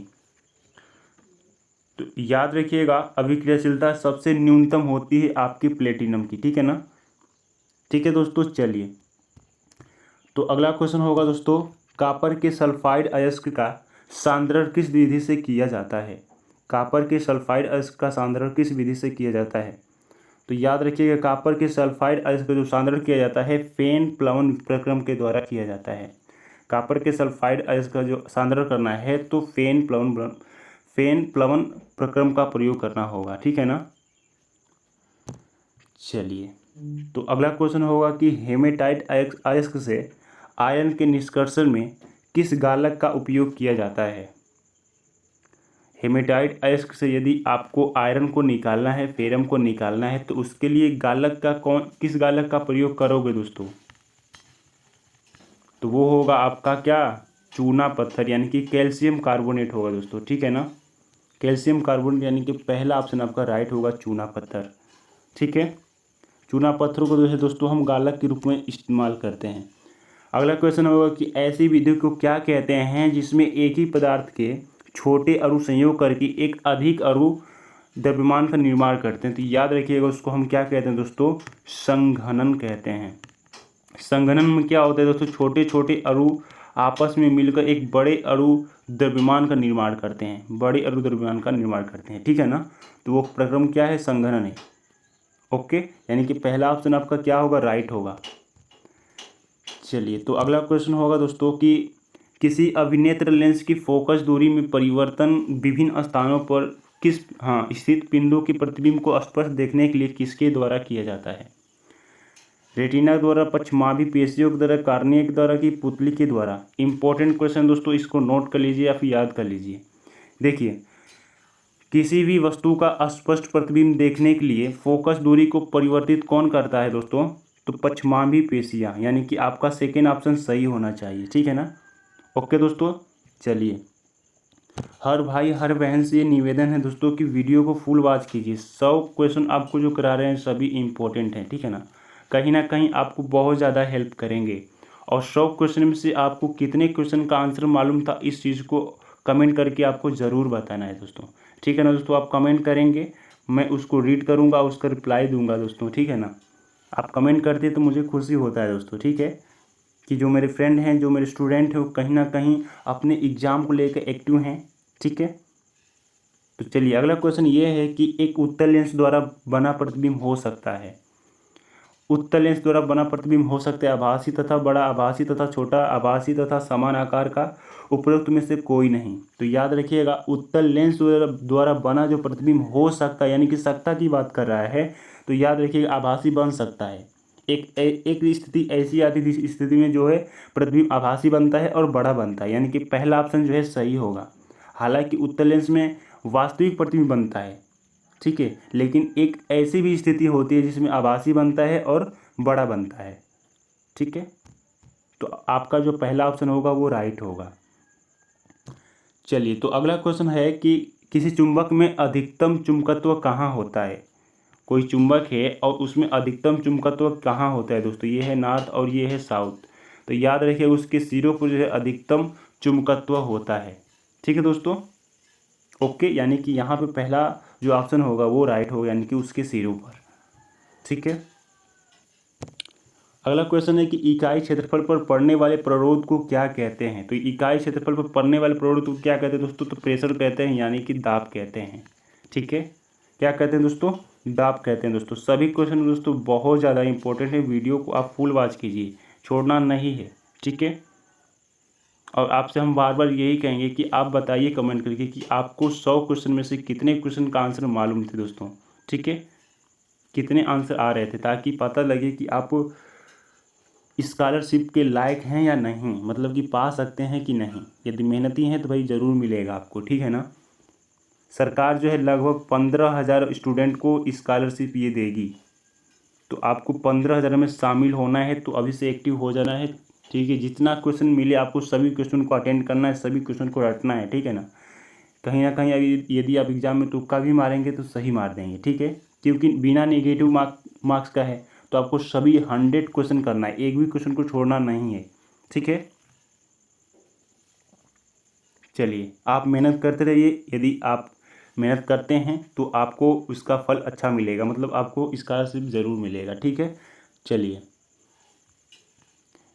Speaker 1: तो याद रखिएगा अभिक्रियाशीलता सबसे न्यूनतम होती है आपकी प्लेटिनम की। ठीक है ना। ठीक है दोस्तों। चलिए तो अगला क्वेश्चन होगा दोस्तों, कॉपर के सल्फाइड अयस्क का सांद्रण किस विधि से किया जाता है? कॉपर के सल्फाइड अयस्क का सांद्रण किस विधि से किया जाता है? तो याद रखिएगा कॉपर के सल्फाइड अयस्क का जो सांद्रण किया जाता है फेन प्लवन प्रक्रम के द्वारा किया जाता है। कॉपर के सल्फाइड अयस्क का जो सांद्रण करना है तो फेन प्लवन प्रक्रम का प्रयोग करना होगा। ठीक है ना। चलिए तो अगला क्वेश्चन होगा कि हेमेटाइट अयस्क से आयन के निष्कर्षण में किस गालक का उपयोग किया जाता है? हेमेटाइट अयस्क से यदि आपको आयरन को निकालना है, फेरम को निकालना है, तो उसके लिए गालक का किस गालक का प्रयोग करोगे दोस्तों? तो वो होगा आपका क्या, चूना पत्थर, यानी कि कैल्शियम कार्बोनेट होगा दोस्तों। ठीक है ना। कैल्शियम कार्बोनेट यानी कि पहला ऑप्शन आपका राइट होगा, चूना पत्थर। ठीक है। चूना पत्थरों को जो है दोस्तों हम गालक के रूप में इस्तेमाल करते हैं। अगला क्वेश्चन होगा कि ऐसी विधि को क्या कहते हैं जिसमें एक ही पदार्थ के छोटे अणु संयोग करके एक अधिक अणु द्रव्यमान का निर्माण करते हैं? तो याद रखिएगा उसको हम क्या कहते हैं दोस्तों, संघनन कहते हैं। संघनन में क्या होता है दोस्तों, छोटे छोटे अणु आपस में मिलकर एक बड़े अणु द्रव्यमान का निर्माण करते हैं, बड़े अणु द्रव्यमान का निर्माण करते हैं। ठीक है ना। तो वो प्रक्रम क्या है, संघनन है। ओके, यानी कि पहला ऑप्शन आपका क्या होगा, राइट होगा। चलिए तो अगला क्वेश्चन होगा दोस्तों कि किसी अभिनेत्र लेंस की फोकस दूरी में परिवर्तन विभिन्न स्थानों पर स्थित पिंडों के प्रतिबिंब को स्पष्ट देखने के लिए किसके द्वारा किया जाता है? रेटिना द्वारा, पक्षमाभी पेशियों के द्वारा, कार्निया के द्वारा कि पुतली के द्वारा? इंपॉर्टेंट क्वेश्चन दोस्तों, इसको नोट कर लीजिए या फिर याद कर लीजिए। देखिए किसी भी वस्तु का स्पष्ट प्रतिबिंब देखने के लिए फोकस दूरी को परिवर्तित कौन करता है दोस्तों? तो पक्षमाभी पेशियाँ, यानी कि आपका सेकेंड ऑप्शन सही होना चाहिए। ठीक है ना। ओके दोस्तों। चलिए हर भाई हर बहन से ये निवेदन है दोस्तों कि वीडियो को फुल वॉच कीजिए। 100 क्वेश्चन आपको जो करा रहे हैं सभी इंपॉर्टेंट हैं। ठीक है ना कहीं आपको बहुत ज़्यादा हेल्प करेंगे। और 100 क्वेश्चन में से आपको कितने क्वेश्चन का आंसर मालूम था, इस चीज़ को कमेंट करके आपको ज़रूर बताना है दोस्तों। ठीक है ना दोस्तों। आप कमेंट करेंगे, मैं उसको रीड करूँगा, उसका रिप्लाई दूंगा दोस्तों। ठीक है ना। आप कमेंट करते तो मुझे खुशी होता है दोस्तों। ठीक है कि जो मेरे फ्रेंड हैं, जो मेरे स्टूडेंट हैं, वो कहीं ना कहीं अपने एग्ज़ाम को लेकर एक्टिव हैं। ठीक है। तो चलिए अगला क्वेश्चन ये है कि एक उत्तल लेंस द्वारा बना प्रतिबिंब हो सकता है। उत्तल लेंस द्वारा बना प्रतिबिंब हो सकता है आभासी तथा बड़ा, आभासी तथा छोटा, आभासी तथा समान आकार का, उपरोक्त में से कोई नहीं। तो याद रखिएगा उत्तल लेंस द्वारा बना जो प्रतिबिंब हो सकता है, यानी कि सत्ता की बात कर रहा है, तो याद रखिएगा आभासी बन सकता है। एक स्थिति ऐसी आती है जिस स्थिति में जो है प्रतिबिंब आभासी बनता है और बड़ा बनता है, यानी कि पहला ऑप्शन जो है सही होगा। हालांकि उत्तल लेंस में वास्तविक प्रतिबिंब बनता है। ठीक है। लेकिन एक ऐसी भी स्थिति होती है जिसमें आभासी बनता है और बड़ा बनता है। ठीक है। तो आपका जो पहला ऑप्शन होगा वो राइट होगा। चलिए तो अगला क्वेश्चन है कि किसी चुंबक में अधिकतम चुंबकत्व कहाँ होता है? कोई चुंबक है और उसमें अधिकतम चुंबकत्व कहाँ होता है दोस्तों? ये है नॉर्थ और ये है साउथ। तो याद रखिए उसके सिरों पर जो है अधिकतम चुंबकत्व होता है। ठीक है दोस्तों। ओके, यानी कि यहाँ पे पहला जो ऑप्शन होगा वो राइट होगा, यानी कि उसके सिरों पर। ठीक है। अगला क्वेश्चन है कि इकाई क्षेत्रफल पर पड़ने वाले प्ररोध को क्या कहते हैं? तो इकाई क्षेत्रफल पर पड़ने वाले प्ररोध को क्या कहते हैं दोस्तों? तो प्रेशर कहते हैं, यानी कि दाब कहते हैं। ठीक है। क्या कहते हैं दोस्तों? दाब कहते हैं दोस्तों। सभी क्वेश्चन दोस्तों बहुत ज़्यादा इंपॉर्टेंट है, वीडियो को आप फुल वॉच कीजिए, छोड़ना नहीं है, ठीक है। और आपसे हम बार बार यही कहेंगे कि आप बताइए कमेंट करके कि आपको 100 क्वेश्चन में से कितने क्वेश्चन का आंसर मालूम थे दोस्तों, ठीक है, कितने आंसर आ रहे थे, ताकि पता लगे कि आप स्कॉलरशिप के लायक हैं या नहीं, मतलब कि पा सकते हैं कि नहीं। यदि मेहनती हैं तो भाई ज़रूर मिलेगा आपको, ठीक है ना। सरकार जो है लगभग 15,000 स्टूडेंट को स्कॉलरशिप ये देगी, तो आपको 15,000 में शामिल होना है, तो अभी से एक्टिव हो जाना है, ठीक है। जितना क्वेश्चन मिले आपको सभी क्वेश्चन को अटेंड करना है, सभी क्वेश्चन को रटना है, ठीक है ना। कहीं ना कहीं अभी यदि आप एग्ज़ाम में तुक्का भी मारेंगे तो सही मार देंगे, ठीक है, क्योंकि बिना नेगेटिव मार्क्स का है, तो आपको सभी 100 क्वेश्चन करना है, एक भी क्वेश्चन को छोड़ना नहीं है, ठीक है। चलिए आप मेहनत करते रहिए, यदि आप मेहनत करते हैं तो आपको उसका फल अच्छा मिलेगा, मतलब आपको स्कॉलरशिप ज़रूर मिलेगा, ठीक है। चलिए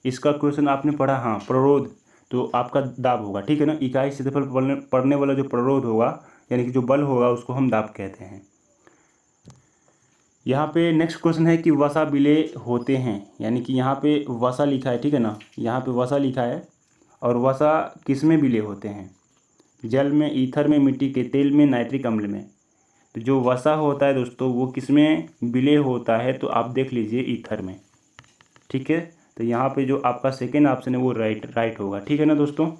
Speaker 1: इसका क्वेश्चन आपने पढ़ा, हाँ, प्ररोध, तो आपका दाब होगा, ठीक है ना। इकाई क्षेत्रफल पढ़ने वाला जो प्ररोध होगा, यानी कि जो बल होगा, उसको हम दाब कहते हैं। यहाँ पे नेक्स्ट क्वेश्चन है कि वसा विलेय होते हैं, यानी कि यहाँ पे वसा लिखा है, ठीक है ना, यहाँ पे वसा लिखा है, और वसा किस में विलेय होते हैं? जल में, ईथर में, मिट्टी के तेल में, नाइट्रिक अम्ल में। तो जो वसा होता है दोस्तों वो किस में विलेय होता है? तो आप देख लीजिए ईथर में, ठीक है। तो यहाँ पे जो आपका सेकेंड ऑप्शन है वो राइट होगा, ठीक है ना दोस्तों।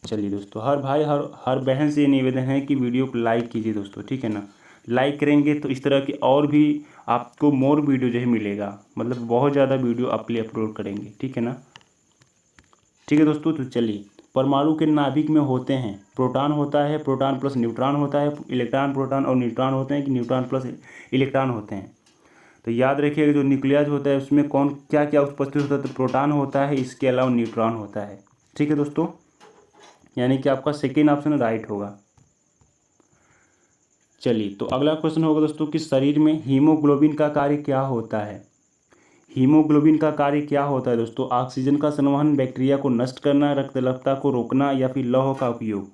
Speaker 1: चलिए दोस्तों, हर भाई हर बहन से ये निवेदन है कि वीडियो को लाइक कीजिए दोस्तों, ठीक है ना। लाइक करेंगे तो इस तरह के और भी आपको मोर वीडियो जो है मिलेगा, मतलब बहुत ज़्यादा वीडियो आपके लिए अपलोड करेंगे, ठीक है ना। ठीक है दोस्तों, तो चलिए, परमाणु के नाभिक में होते हैं, प्रोटॉन होता है, प्रोटॉन प्लस न्यूट्रॉन होता है, इलेक्ट्रॉन प्रोटॉन और न्यूट्रॉन होते हैं कि न्यूट्रॉन प्लस इलेक्ट्रॉन होते हैं। तो याद रखिएगा जो न्यूक्लियस होता है उसमें कौन क्या क्या उपस्थित होता है? तो प्रोटॉन होता है, इसके अलावा न्यूट्रॉन होता है, ठीक है दोस्तों। यानी कि आपका सेकेंड ऑप्शन राइट होगा। चलिए, तो अगला क्वेश्चन होगा दोस्तों कि शरीर में हीमोग्लोबिन का कार्य क्या होता है? हीमोग्लोबिन का कार्य क्या होता है दोस्तों? ऑक्सीजन का संवहन, बैक्टीरिया को नष्ट करना, रक्तलवणता को रोकना, या फिर लौह का उपयोग।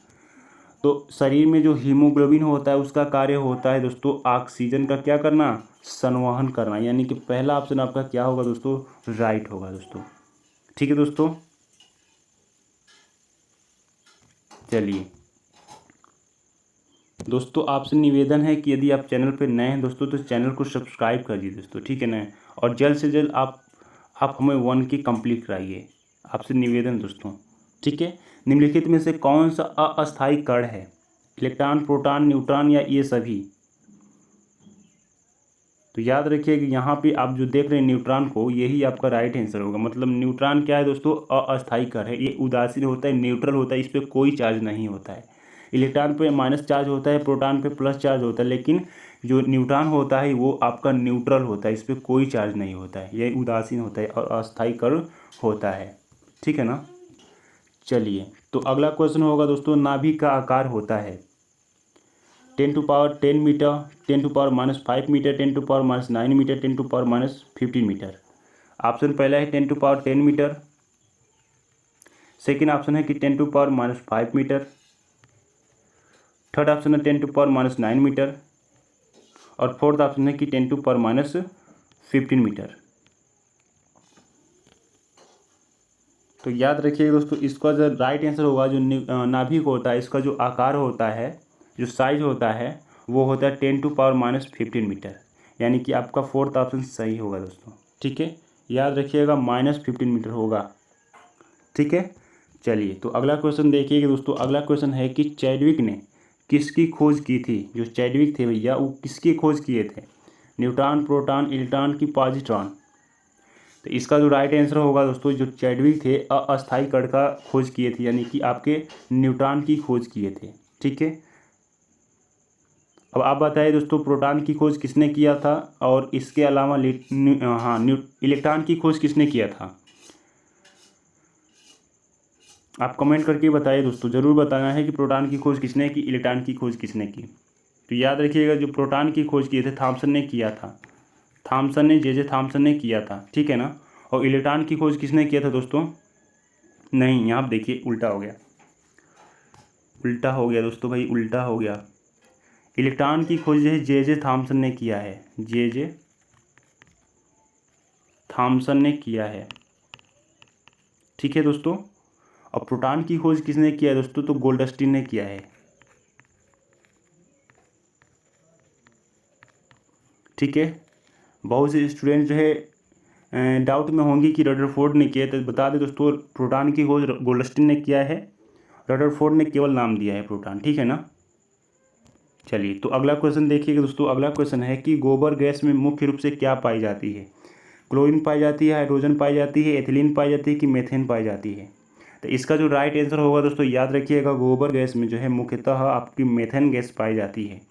Speaker 1: तो शरीर में जो हीमोग्लोबिन होता है उसका कार्य होता है दोस्तों ऑक्सीजन का क्या करना? संवहन करना। यानी कि पहला ऑप्शन आपका क्या होगा दोस्तों? राइट होगा दोस्तों, ठीक है दोस्तों। चलिए दोस्तों, आपसे निवेदन है कि यदि आप चैनल पर नए हैं दोस्तों तो चैनल को सब्सक्राइब कर दीजिए दोस्तों, ठीक है ना। और जल्द से जल्द आप हमें 1 की कंप्लीट कराइए, आपसे निवेदन दोस्तों, ठीक है। निम्नलिखित में से कौन सा अस्थायी कण है? इलेक्ट्रॉन, प्रोटॉन, न्यूट्रॉन या ये सभी? तो याद रखिए कि यहाँ पे आप जो देख रहे हैं न्यूट्रॉन को, यही आपका राइट आंसर होगा। मतलब न्यूट्रॉन क्या है दोस्तों? अस्थायी कण है, ये उदासीन होता है, न्यूट्रल होता है, इस पर कोई चार्ज नहीं होता है। इलेक्ट्रॉन पे माइनस चार्ज होता है, प्रोटॉन पे प्लस चार्ज होता है, लेकिन जो न्यूट्रॉन होता है वो आपका न्यूट्रल होता है, इस पर कोई चार्ज नहीं होता है, ये उदासीन होता है और अस्थायी कण होता है, ठीक है ना। चलिए, तो अगला क्वेश्चन होगा दोस्तों, नाभिक का आकार होता है 10⁻10 metre, 10⁻−5 metre, 10⁻−9 metre, 10⁻−15 metre. Option पहला है 10⁻10 मीटर, सेकेंड ऑप्शन है कि 10⁻−5 मीटर, थर्ड ऑप्शन है 10⁻−9 मीटर, और फोर्थ ऑप्शन है कि 10⁻−15 मीटर। तो याद रखिएगा दोस्तों, इसका जो राइट आंसर होगा, जो नाभिक होता है, इसका जो आकार होता है, जो साइज होता है, वो होता है 10⁻−15 मीटर। यानी कि आपका फोर्थ ऑप्शन सही होगा दोस्तों, ठीक है। याद रखिएगा -15 मीटर होगा, ठीक है। चलिए, तो अगला क्वेश्चन देखिएगा दोस्तों। अगला क्वेश्चन है कि चैडविक ने किसकी खोज की थी? जो चैडविक थे भैया, वो किसकी खोज किए थे? न्यूट्रॉन, प्रोटॉन, इलेक्ट्रॉन की पॉजिट्रॉन? तो इसका जो राइट आंसर होगा दोस्तों, जो चैडविक थे अस्थायी कण का खोज किए थे, यानी कि आपके न्यूट्रॉन की खोज किए थे, ठीक है। अब आप बताइए दोस्तों, प्रोटॉन की खोज किसने किया था? और इसके अलावा इलेक्ट्रॉन की खोज किसने किया था? आप कमेंट करके बताइए दोस्तों, ज़रूर बताना है कि प्रोटॉन की खोज किसने की, इलेक्ट्रॉन की खोज किसने की। तो याद रखिएगा, जो प्रोटॉन की खोज किए थे थॉमसन ने किया था, थॉमसन ने, जे थॉमसन ने किया था, ठीक है ना। और इलेक्ट्रॉन की खोज किसने किया था दोस्तों? नहीं, यहाँ देखिए उल्टा हो गया, उल्टा हो गया दोस्तों, भाई उल्टा हो गया। इलेक्ट्रॉन की खोज जो है जे थॉम्सन ने किया है, जे थॉम्सन ने किया है। ठीक है दोस्तों। और प्रोटॉन की खोज किसने किया है दोस्तों? तो गोल्डस्टीन ने किया है। ठीक है। बहुत से स्टूडेंट जो है डाउट में होंगे कि रदरफोर्ड ने किया, तो बता दें दोस्तों, प्रोटॉन की खोज गोल्डस्टीन ने किया है, रदरफोर्ड ने केवल नाम दिया है प्रोटॉन। ठीक है ना। चलिए, तो अगला क्वेश्चन देखिएगा दोस्तों। अगला क्वेश्चन है कि गोबर गैस में मुख्य रूप से क्या पाई जाती है? क्लोरीन पाई जाती है, हाइड्रोजन पाई जाती है, एथिलीन पाई जाती है कि मीथेन पाई जाती है? तो इसका जो राइट आंसर होगा दोस्तों, याद रखिएगा, गोबर गैस में जो है मुख्यतः आपकी मीथेन गैस पाई जाती है।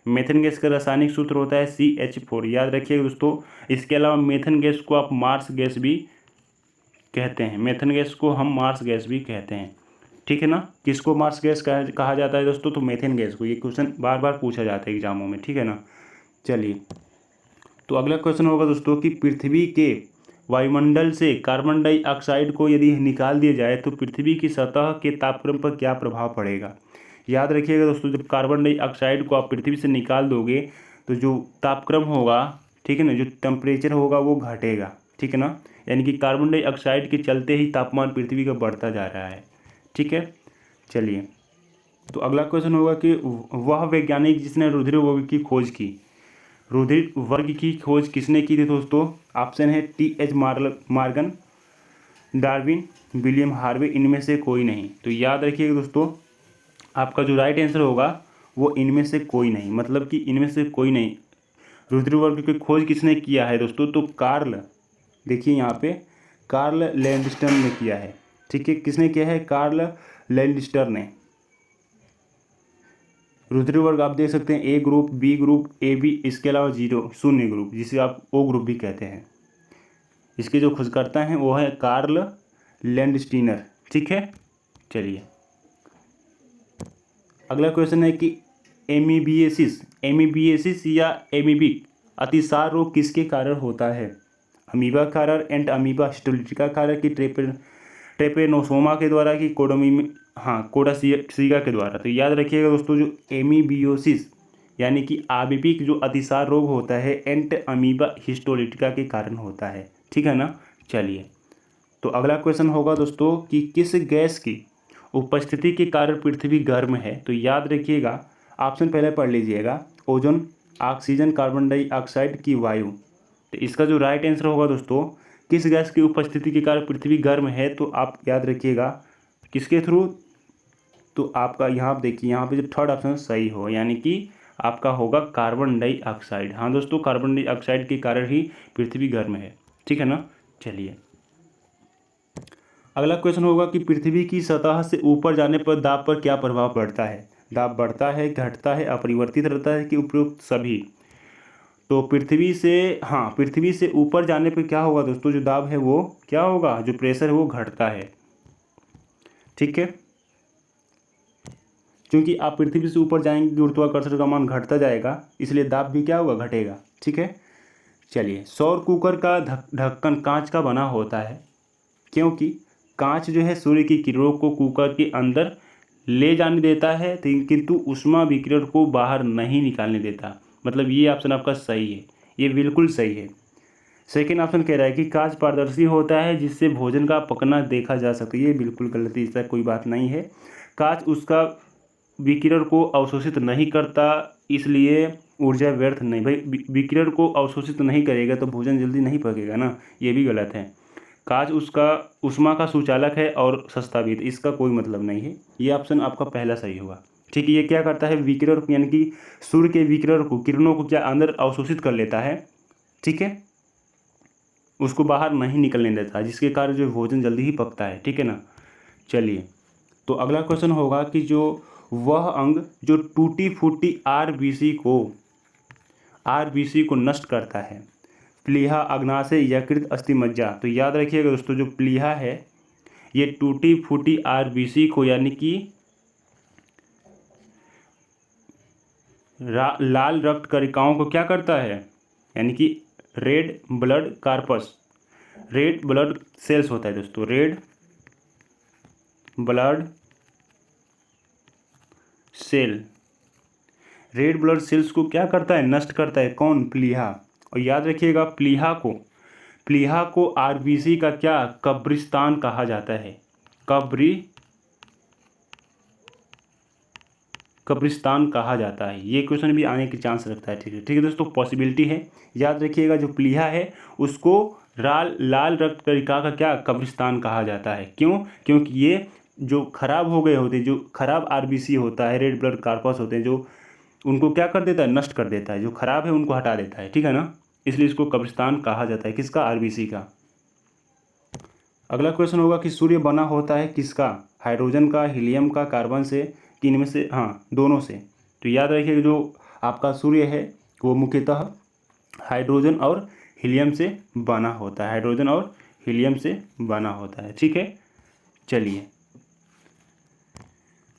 Speaker 1: मीथेन गैस का रासायनिक सूत्र होता है CH4, याद रखिएगा दोस्तों। इसके अलावा मीथेन गैस को आप मार्स गैस भी कहते हैं, मीथेन गैस को हम मार्स गैस भी कहते हैं। ठीक है ना। किसको मार्स गैस कहा जाता है दोस्तों? तो मीथेन गैस को। ये क्वेश्चन बार बार पूछा जाता है एग्जामों में। ठीक है ना। चलिए, तो अगला क्वेश्चन होगा दोस्तों कि पृथ्वी के वायुमंडल से कार्बन डाइऑक्साइड को यदि निकाल दिया जाए तो पृथ्वी की सतह के तापक्रम पर क्या प्रभाव पड़ेगा? याद रखिएगा दोस्तों, जब कार्बन डाइऑक्साइड को आप पृथ्वी से निकाल दोगे तो जो तापक्रम होगा, ठीक है ना, जो टेम्परेचर होगा वो घटेगा। ठीक है ना। यानी कि कार्बन डाइऑक्साइड के चलते ही तापमान पृथ्वी का बढ़ता जा रहा है। ठीक है। चलिए, तो अगला क्वेश्चन होगा कि वह वैज्ञानिक जिसने रुधिर वर्ग की खोज की, रुधिर वर्ग की खोज किसने की थी दोस्तों? ऑप्शन है TH Morgan, Darwin, William Harvey, इनमें से कोई नहीं। तो याद रखिएगा दोस्तों, आपका जो राइट आंसर होगा वो इनमें से कोई नहीं, मतलब कि इनमें से कोई नहीं। रुधिर वर्ग की खोज किसने किया है दोस्तों? तो कार्ल, देखिए यहाँ पे, कार्ल लैंडस्टर ने किया है। ठीक है, किसने किया है? कार्ल लैंडस्टर ने। रुधिर वर्ग आप देख सकते हैं, A group, B group, AB, इसके अलावा 0 शून्य ग्रुप, जिसे आप O ग्रुप भी कहते हैं। इसके जो खोजकर्ता हैं वो है कार्ल लैंडस्टीनर। ठीक है। चलिए, अगला क्वेश्चन है कि एमीबिएसिस या एमीबिक अतिसार रोग किसके कारण होता है? अमीबा कारण, एंट अमीबा हिस्टोलिटिका कारण की ट्रेपेनोसोमा के द्वारा की कोडासीगा के द्वारा? तो याद रखिएगा दोस्तों, जो एमीबियोसिस यानी कि आबिबिक जो अतिसार रोग होता है एंट अमीबा हिस्टोलिटिका के कारण होता है। ठीक है ना। चलिए, तो अगला क्वेश्चन होगा दोस्तों कि किस गैस की उपस्थिति के कारण पृथ्वी गर्म है? तो याद रखिएगा, ऑप्शन पहले पढ़ लीजिएगा, ओजोन, ऑक्सीजन, कार्बन डाइऑक्साइड की वायु। तो इसका जो राइट आंसर होगा दोस्तों, किस गैस की उपस्थिति के कारण पृथ्वी गर्म है, तो आप याद रखिएगा किसके थ्रू? तो आपका यहाँ देखिए, यहाँ पे जो थर्ड ऑप्शन सही हो, यानी कि आपका होगा कार्बन डाइऑक्साइड। हाँ दोस्तों, कार्बन डाइऑक्साइड के कारण ही पृथ्वी गर्म है। ठीक है ना। चलिए, अगला क्वेश्चन होगा कि पृथ्वी की सतह से ऊपर जाने पर दाब पर क्या प्रभाव पड़ता है? दाब बढ़ता है, घटता है, अपरिवर्तित रहता है कि उपरोक्त सभी? तो पृथ्वी से ऊपर जाने पर क्या होगा दोस्तों? जो दाब है वो क्या होगा? जो प्रेशर है वो घटता है। ठीक है। क्योंकि आप पृथ्वी से ऊपर जाएंगे, गुरुत्वाकर्षण का मान घटता जाएगा, इसलिए दाब भी क्या होगा? घटेगा। ठीक है। चलिए, सौर कुकर का ढक्कन कांच का बना होता है क्योंकि कांच जो है सूर्य की किरणों को कुकर के अंदर ले जाने देता है, किंतु ऊष्मा विकिरण को बाहर नहीं निकालने देता। मतलब ये ऑप्शन आपका सही है, ये बिल्कुल सही है। सेकेंड ऑप्शन कह रहा है कि कांच पारदर्शी होता है जिससे भोजन का पकना देखा जा सके। ये बिल्कुल गलत है, इसका कोई बात नहीं है। कांच उसका विकिरण को अवशोषित नहीं करता, इसलिए ऊर्जा व्यर्थ नहीं। भाई, विकिरण को अवशोषित नहीं करेगा तो भोजन जल्दी नहीं पकेगा ना, ये भी गलत है। कांच उसका ऊष्मा का सुचालक है और सस्ता भी है, इसका कोई मतलब नहीं है। ये ऑप्शन आपका पहला सही होगा। ठीक है। ये क्या करता है? विकिरण यानी कि सूर्य के विकिरण को, किरणों को क्या अंदर अवशोषित कर लेता है। ठीक है, उसको बाहर नहीं निकलने देता, जिसके कारण जो भोजन जल्दी ही पकता है। ठीक है ना। चलिए, तो अगला क्वेश्चन होगा कि जो वह अंग जो टूटी फूटी आरबीसी को नष्ट करता है, प्लीहा, अग्नाशय, यकृत, अस्थिमज्जा? तो याद रखिएगा दोस्तों, जो प्लीहा है ये टूटी फूटी आरबीसी को, यानी कि लाल रक्त कणिकाओं को क्या करता है? यानी कि red blood corpus, red blood cells होता है दोस्तों, red blood cell, red blood cells को क्या करता है, नष्ट करता है। कौन, प्लीहा। और याद रखिएगा प्लीहा को आरबीसी का क्या, कब्रिस्तान कहा जाता है। कब्रिस्तान कहा जाता है। ये क्वेश्चन भी आने के चांस रखता है। ठीक है दोस्तों, पॉसिबिलिटी है। याद रखिएगा जो प्लीहा है उसको लाल रक्त कणिका का क्या, कब्रिस्तान कहा जाता है। क्यों, क्योंकि ये जो खराब हो गए होते हैं, जो खराब आरबीसी होता है, रेड ब्लड कार्पस होते हैं, जो उनको क्या कर देता है, नष्ट कर देता है। जो खराब है उनको हटा देता है, ठीक है ना, इसलिए इसको कब्रिस्तान कहा जाता है। किसका, आरबीसी का। अगला क्वेश्चन होगा कि सूर्य बना होता है किसका, हाइड्रोजन का, हीलियम का, कार्बन से, कि इनमें से, हाँ दोनों से। तो याद रखिए जो आपका सूर्य है वो मुख्यतः हाइड्रोजन और हीलियम से बना होता है। हाइड्रोजन और हीलियम से बना होता है। ठीक है, चलिए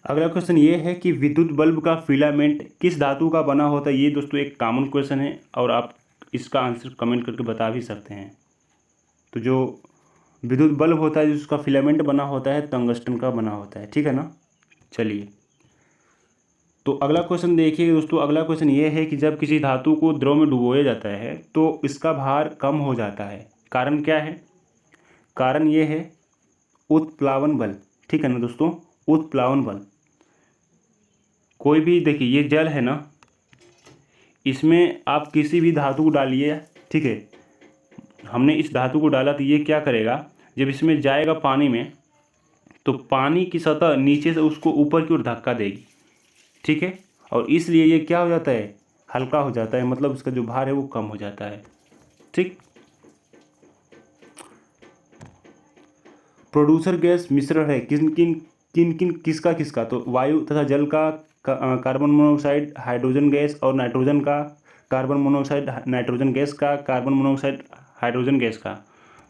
Speaker 1: अगला क्वेश्चन ये है कि विद्युत बल्ब का फिलामेंट किस धातु का बना होता है। ये दोस्तों एक कॉमन क्वेश्चन है और आप इसका आंसर कमेंट करके बता भी सकते हैं। तो जो विद्युत बल्ब होता है जिसका फिलामेंट बना होता है, टंगस्टन का बना होता है। ठीक है ना, चलिए तो अगला क्वेश्चन देखिए दोस्तों। अगला क्वेश्चन ये है कि जब किसी धातु को द्रव में डुबोया जाता है तो इसका भार कम हो जाता है। कारण क्या है, कारण ये है उत्प्लावन बल। ठीक है ना दोस्तों, उत्प्लावन बल। कोई भी देखिए ये जल है ना, इसमें आप किसी भी धातु को डालिए, ठीक है, हमने इस धातु को डाला तो ये क्या करेगा, जब इसमें जाएगा पानी में तो पानी की सतह नीचे से उसको ऊपर की ओर धक्का देगी। ठीक है, और इसलिए ये क्या हो जाता है, हल्का हो जाता है, मतलब उसका जो भार है वो कम हो जाता है। ठीक, प्रोड्यूसर गैस मिश्रण है किसका किसका, तो वायु तथा जल का कार्बन मोनोऑक्साइड, हाइड्रोजन गैस और नाइट्रोजन का, कार्बन मोनोऑक्साइड नाइट्रोजन गैस का, कार्बन मोनोऑक्साइड हाइड्रोजन गैस का।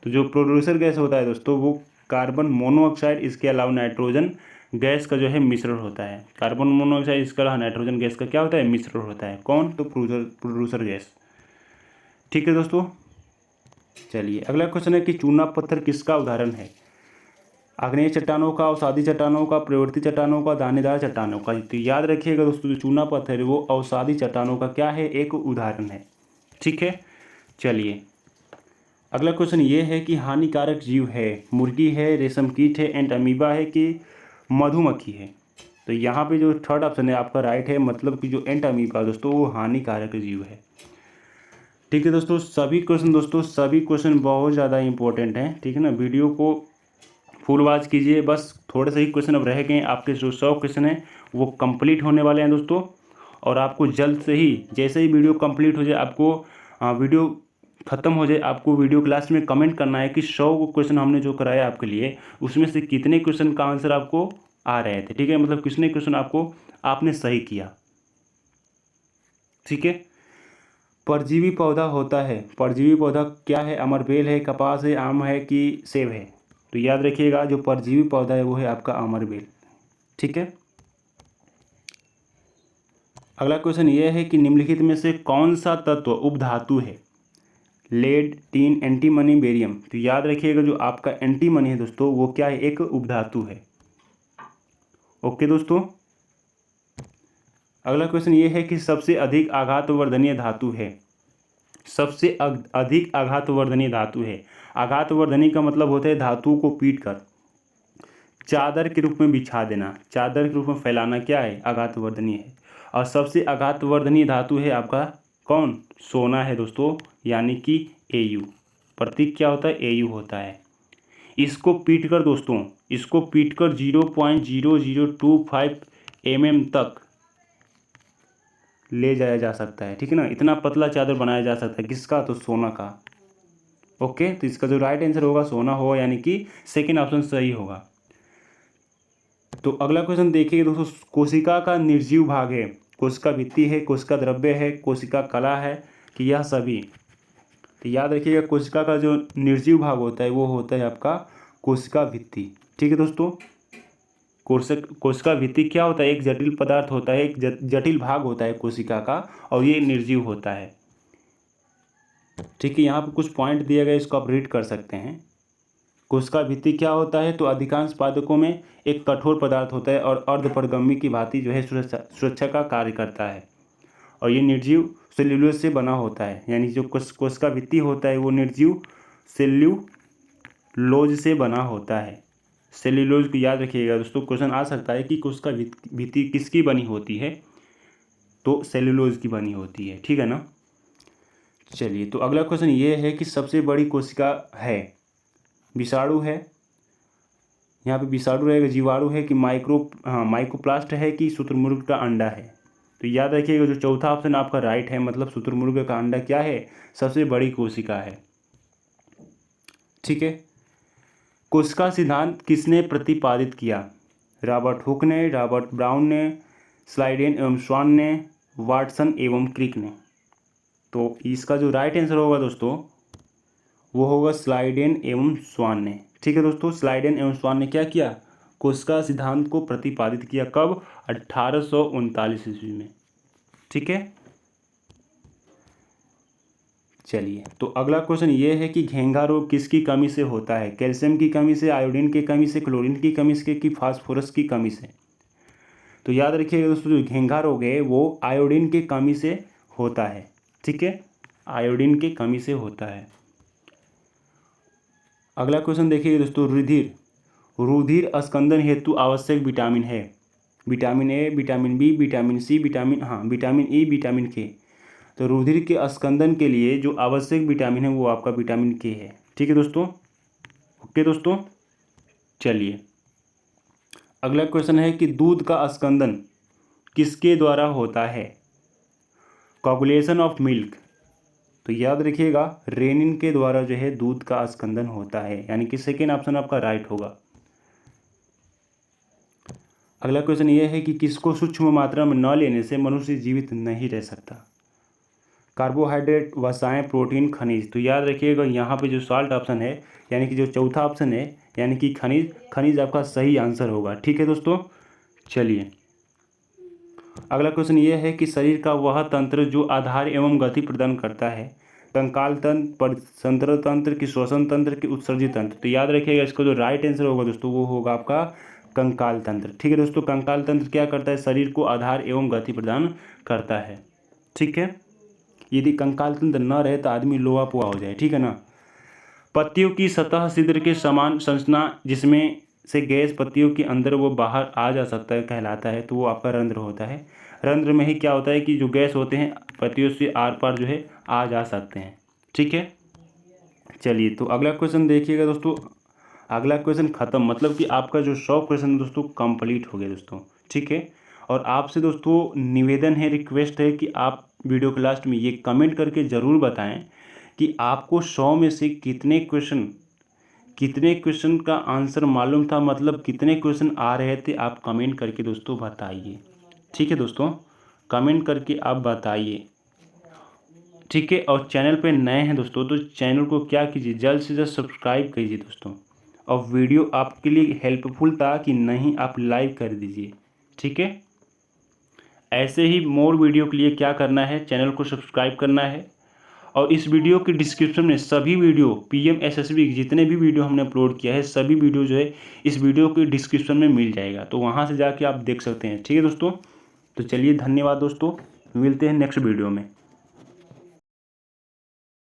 Speaker 1: तो जो प्रोड्यूसर गैस होता है दोस्तों वो कार्बन मोनोऑक्साइड, इसके अलावा नाइट्रोजन गैस का जो है मिश्रण होता है। कार्बन मोनोऑक्साइड इसके अलावा नाइट्रोजन गैस का क्या होता है, मिश्रण होता है। कौन, तो प्रोड्यूसर गैस। ठीक है दोस्तों, चलिए अगला क्वेश्चन है कि चूना पत्थर किसका उदाहरण है। आग्नेय चट्टानों का, अवसादी चट्टानों का, प्रवृत्ति चट्टानों का, दानेदार चट्टानों का। तो याद रखिएगा दोस्तों जो चूना पत्थर है वो अवसादी चट्टानों का क्या है, एक उदाहरण है। ठीक है, चलिए अगला क्वेश्चन ये है कि हानिकारक जीव है, मुर्गी है, रेशम कीट है, एंट अमीबा है कि मधुमक्खी है। तो यहाँ पे जो थर्ड ऑप्शन है आपका राइट है, मतलब कि जो एंट अमीबा दोस्तों वो हानिकारक जीव है। ठीक है दोस्तों, सभी क्वेश्चन बहुत ज़्यादा इंपॉर्टेंट हैं। ठीक है ना, वीडियो को फुल वॉच कीजिए। बस थोड़े से ही क्वेश्चन अब रह गए, आपके जो 100 क्वेश्चन हैं वो कंप्लीट होने वाले हैं दोस्तों। और आपको जल्द से ही, जैसे ही वीडियो कंप्लीट हो जाए, आपको वीडियो ख़त्म हो जाए, आपको वीडियो क्लास में कमेंट करना है कि 100 क्वेश्चन हमने जो कराया आपके लिए उसमें से कितने क्वेश्चन का आंसर आपको आ रहे थे। ठीक है, मतलब कितने क्वेश्चन आपने सही किया। ठीक है, परजीवी पौधा होता है, परजीवी पौधा क्या है, अमरबेल है, कपास है, आम है कि सेब है। तो याद रखिएगा जो परजीवी पौधा है वो है आपका अमरबेल। ठीक है, अगला क्वेश्चन ये है कि निम्नलिखित में से कौन सा तत्व उपधातु है, लेड, टीन, एंटीमनी, बेरियम। तो याद रखिएगा जो आपका एंटीमनी है दोस्तों वो क्या है, एक उपधातु है। ओके दोस्तों, अगला क्वेश्चन ये है कि सबसे अधिक आघातवर्धनीय धातु है, सबसे अधिक आघातवर्धनीय धातु है। आघातवर्धनी का मतलब होता है धातु को पीट कर चादर के रूप में बिछा देना, चादर के रूप में फैलाना क्या है, आघातवर्धनीय है। और सबसे आघातवर्धनीय धातु है आपका कौन, सोना है दोस्तों, यानी कि Au। प्रतीक क्या होता है, Au होता है। इसको पीट कर दोस्तों, इसको पीट कर 0.0025 mm तक ले जाया जा सकता है। ठीक है ना, इतना पतला चादर बनाया जा सकता है, किसका, तो सोना का। ओके, तो इसका जो राइट आंसर होगा सोना होगा, यानी कि सेकेंड ऑप्शन सही होगा। तो अगला क्वेश्चन देखिए दोस्तों, कोशिका का निर्जीव भाग है, कोशिका भित्ति है, कोशिका द्रव्य है, कोशिका कला है कि यह सभी। तो याद रखिएगा कोशिका का जो निर्जीव भाग होता है वो होता है आपका कोशिका भित्ति। ठीक है दोस्तों, कोशिका भित्ति क्या होता है, एक जटिल पदार्थ होता है, एक जटिल भाग होता है कोशिका का, और ये निर्जीव होता है। ठीक है, यहाँ पे कुछ पॉइंट दिए गए, इसको आप रीड कर सकते हैं। कोशिका भित्ति क्या होता है, तो अधिकांश पादपों में एक कठोर पदार्थ होता है और अर्धपरिगमी की भांति जो है सुरक्षा का कार्य करता है। और ये निर्जीव सेल्यूलोज से बना होता है, यानी जो कोशिका भित्ति होता है वो निर्जीव सेल्यूलोज से बना होता है। सेल्यूलोज को याद रखिएगा दोस्तों, क्वेश्चन आ सकता है कि कोशिका भित्ति किसकी बनी होती है, तो सेल्यूलोज की बनी होती है, ठीक है ना। चलिए, तो अगला क्वेश्चन ये है कि सबसे बड़ी कोशिका है, विषाणु है, यहाँ पे विषाणु रहेगा, जीवाणु है कि माइकोप्लास्ट है कि शुतुरमुर्ग का अंडा है। तो याद रखिएगा जो चौथा ऑप्शन आपका राइट है, मतलब शुतुरमुर्ग का अंडा क्या है, सबसे बड़ी कोशिका है, ठीक है। कोशिका सिद्धांत किसने प्रतिपादित किया, रॉबर्ट हुक ने, रॉबर्ट ब्राउन ने, स्लाइडेन एवं स्वान ने, वाटसन एवं क्रिक ने। तो इसका जो राइट आंसर होगा दोस्तों वो होगा स्लाइडेन एवं स्वान ने, ठीक है दोस्तों। स्लाइडेन एवं स्वान ने क्या किया, कोशिका सिद्धांत को प्रतिपादित किया, कब, 1839 ईस्वी में, ठीक है। चलिए, तो अगला क्वेश्चन ये है कि घेंघा रोग किसकी कमी से होता है, कैल्शियम की कमी से, आयोडीन की कमी से, क्लोरीन की कमी से कि फास्फोरस की कमी से। तो याद रखिएगा दोस्तों जो घेंघा रोग है वो आयोडीन की कमी से होता है, ठीक है, आयोडीन की कमी से होता है। अगला क्वेश्चन देखिए दोस्तों, रुधिर स्कंदन हेतु आवश्यक विटामिन है, vitamin A, vitamin B, vitamin C, vitamin E, vitamin K. तो रुधिर के स्कंदन के लिए जो आवश्यक विटामिन है वो आपका विटामिन के है, ठीक है दोस्तों। ओके दोस्तों, चलिए अगला क्वेश्चन है कि दूध का स्कंदन किसके द्वारा होता है, कोगुलेशन ऑफ मिल्क। तो याद रखिएगा रेनिन के द्वारा जो है दूध का स्कंदन होता है, यानी कि सेकेंड ऑप्शन आपका राइट होगा। अगला क्वेश्चन ये है कि किसको सूक्ष्म मात्रा में न लेने से मनुष्य जीवित नहीं रह सकता, कार्बोहाइड्रेट, वसाएं, प्रोटीन, खनिज। तो याद रखिएगा यहाँ पे जो सॉल्ट ऑप्शन है, यानी कि जो चौथा ऑप्शन है, यानी कि खनिज आपका सही आंसर होगा, ठीक है दोस्तों। चलिए अगला क्वेश्चन ये है कि शरीर का वह तंत्र जो आधार एवं गति प्रदान करता है, कंकाल तंत्र, परितंत्र तंत्र की श्वसन तंत्र की उत्सर्जित तंत्र। तो याद रखिएगा इसका जो राइट आंसर होगा दोस्तों वो होगा आपका कंकाल तंत्र, ठीक है दोस्तों। कंकाल तंत्र क्या करता है, शरीर को आधार एवं गति प्रदान करता है, ठीक है। यदि कंकाल तंत्र न रहे तो आदमी लोहा पोहा हो जाए, ठीक है ना। पत्तियों की सतह छिद्र के समान संरचना जिसमें से गैस पत्तियों के अंदर वो बाहर आ जा सकता है कहलाता है, तो वो आपका रंध्र होता है। रंध्र में ही क्या होता है कि जो गैस होते हैं पत्तियों से आर पार जो है आ जा सकते हैं, ठीक है। चलिए, तो अगला क्वेश्चन देखिएगा दोस्तों, अगला क्वेश्चन खत्म, मतलब कि आपका जो 100 क्वेश्चन दोस्तों कंप्लीट हो गया दोस्तों, ठीक है। और आपसे दोस्तों निवेदन है, रिक्वेस्ट है कि आप वीडियो के लास्ट में ये कमेंट करके ज़रूर बताएं कि आपको 100 में से कितने क्वेश्चन का आंसर मालूम था, मतलब कितने क्वेश्चन आ रहे थे, आप कमेंट करके दोस्तों बताइए, ठीक है दोस्तों, कमेंट करके आप बताइए, ठीक है। और चैनल पे नए हैं दोस्तों तो चैनल को क्या कीजिए, जल्द से जल्द सब्सक्राइब कीजिए दोस्तों। और वीडियो आपके लिए हेल्पफुल था कि नहीं, आप लाइक कर दीजिए, ठीक है। ऐसे ही मोर वीडियो के लिए क्या करना है, चैनल को सब्सक्राइब करना है। और इस वीडियो के डिस्क्रिप्शन में सभी वीडियो PMSSB जितने भी वीडियो हमने अपलोड किया है सभी वीडियो जो है इस वीडियो के डिस्क्रिप्शन में मिल जाएगा, तो वहाँ से जाके आप देख सकते हैं, ठीक है दोस्तों। तो चलिए धन्यवाद दोस्तों, मिलते हैं नेक्स्ट वीडियो में।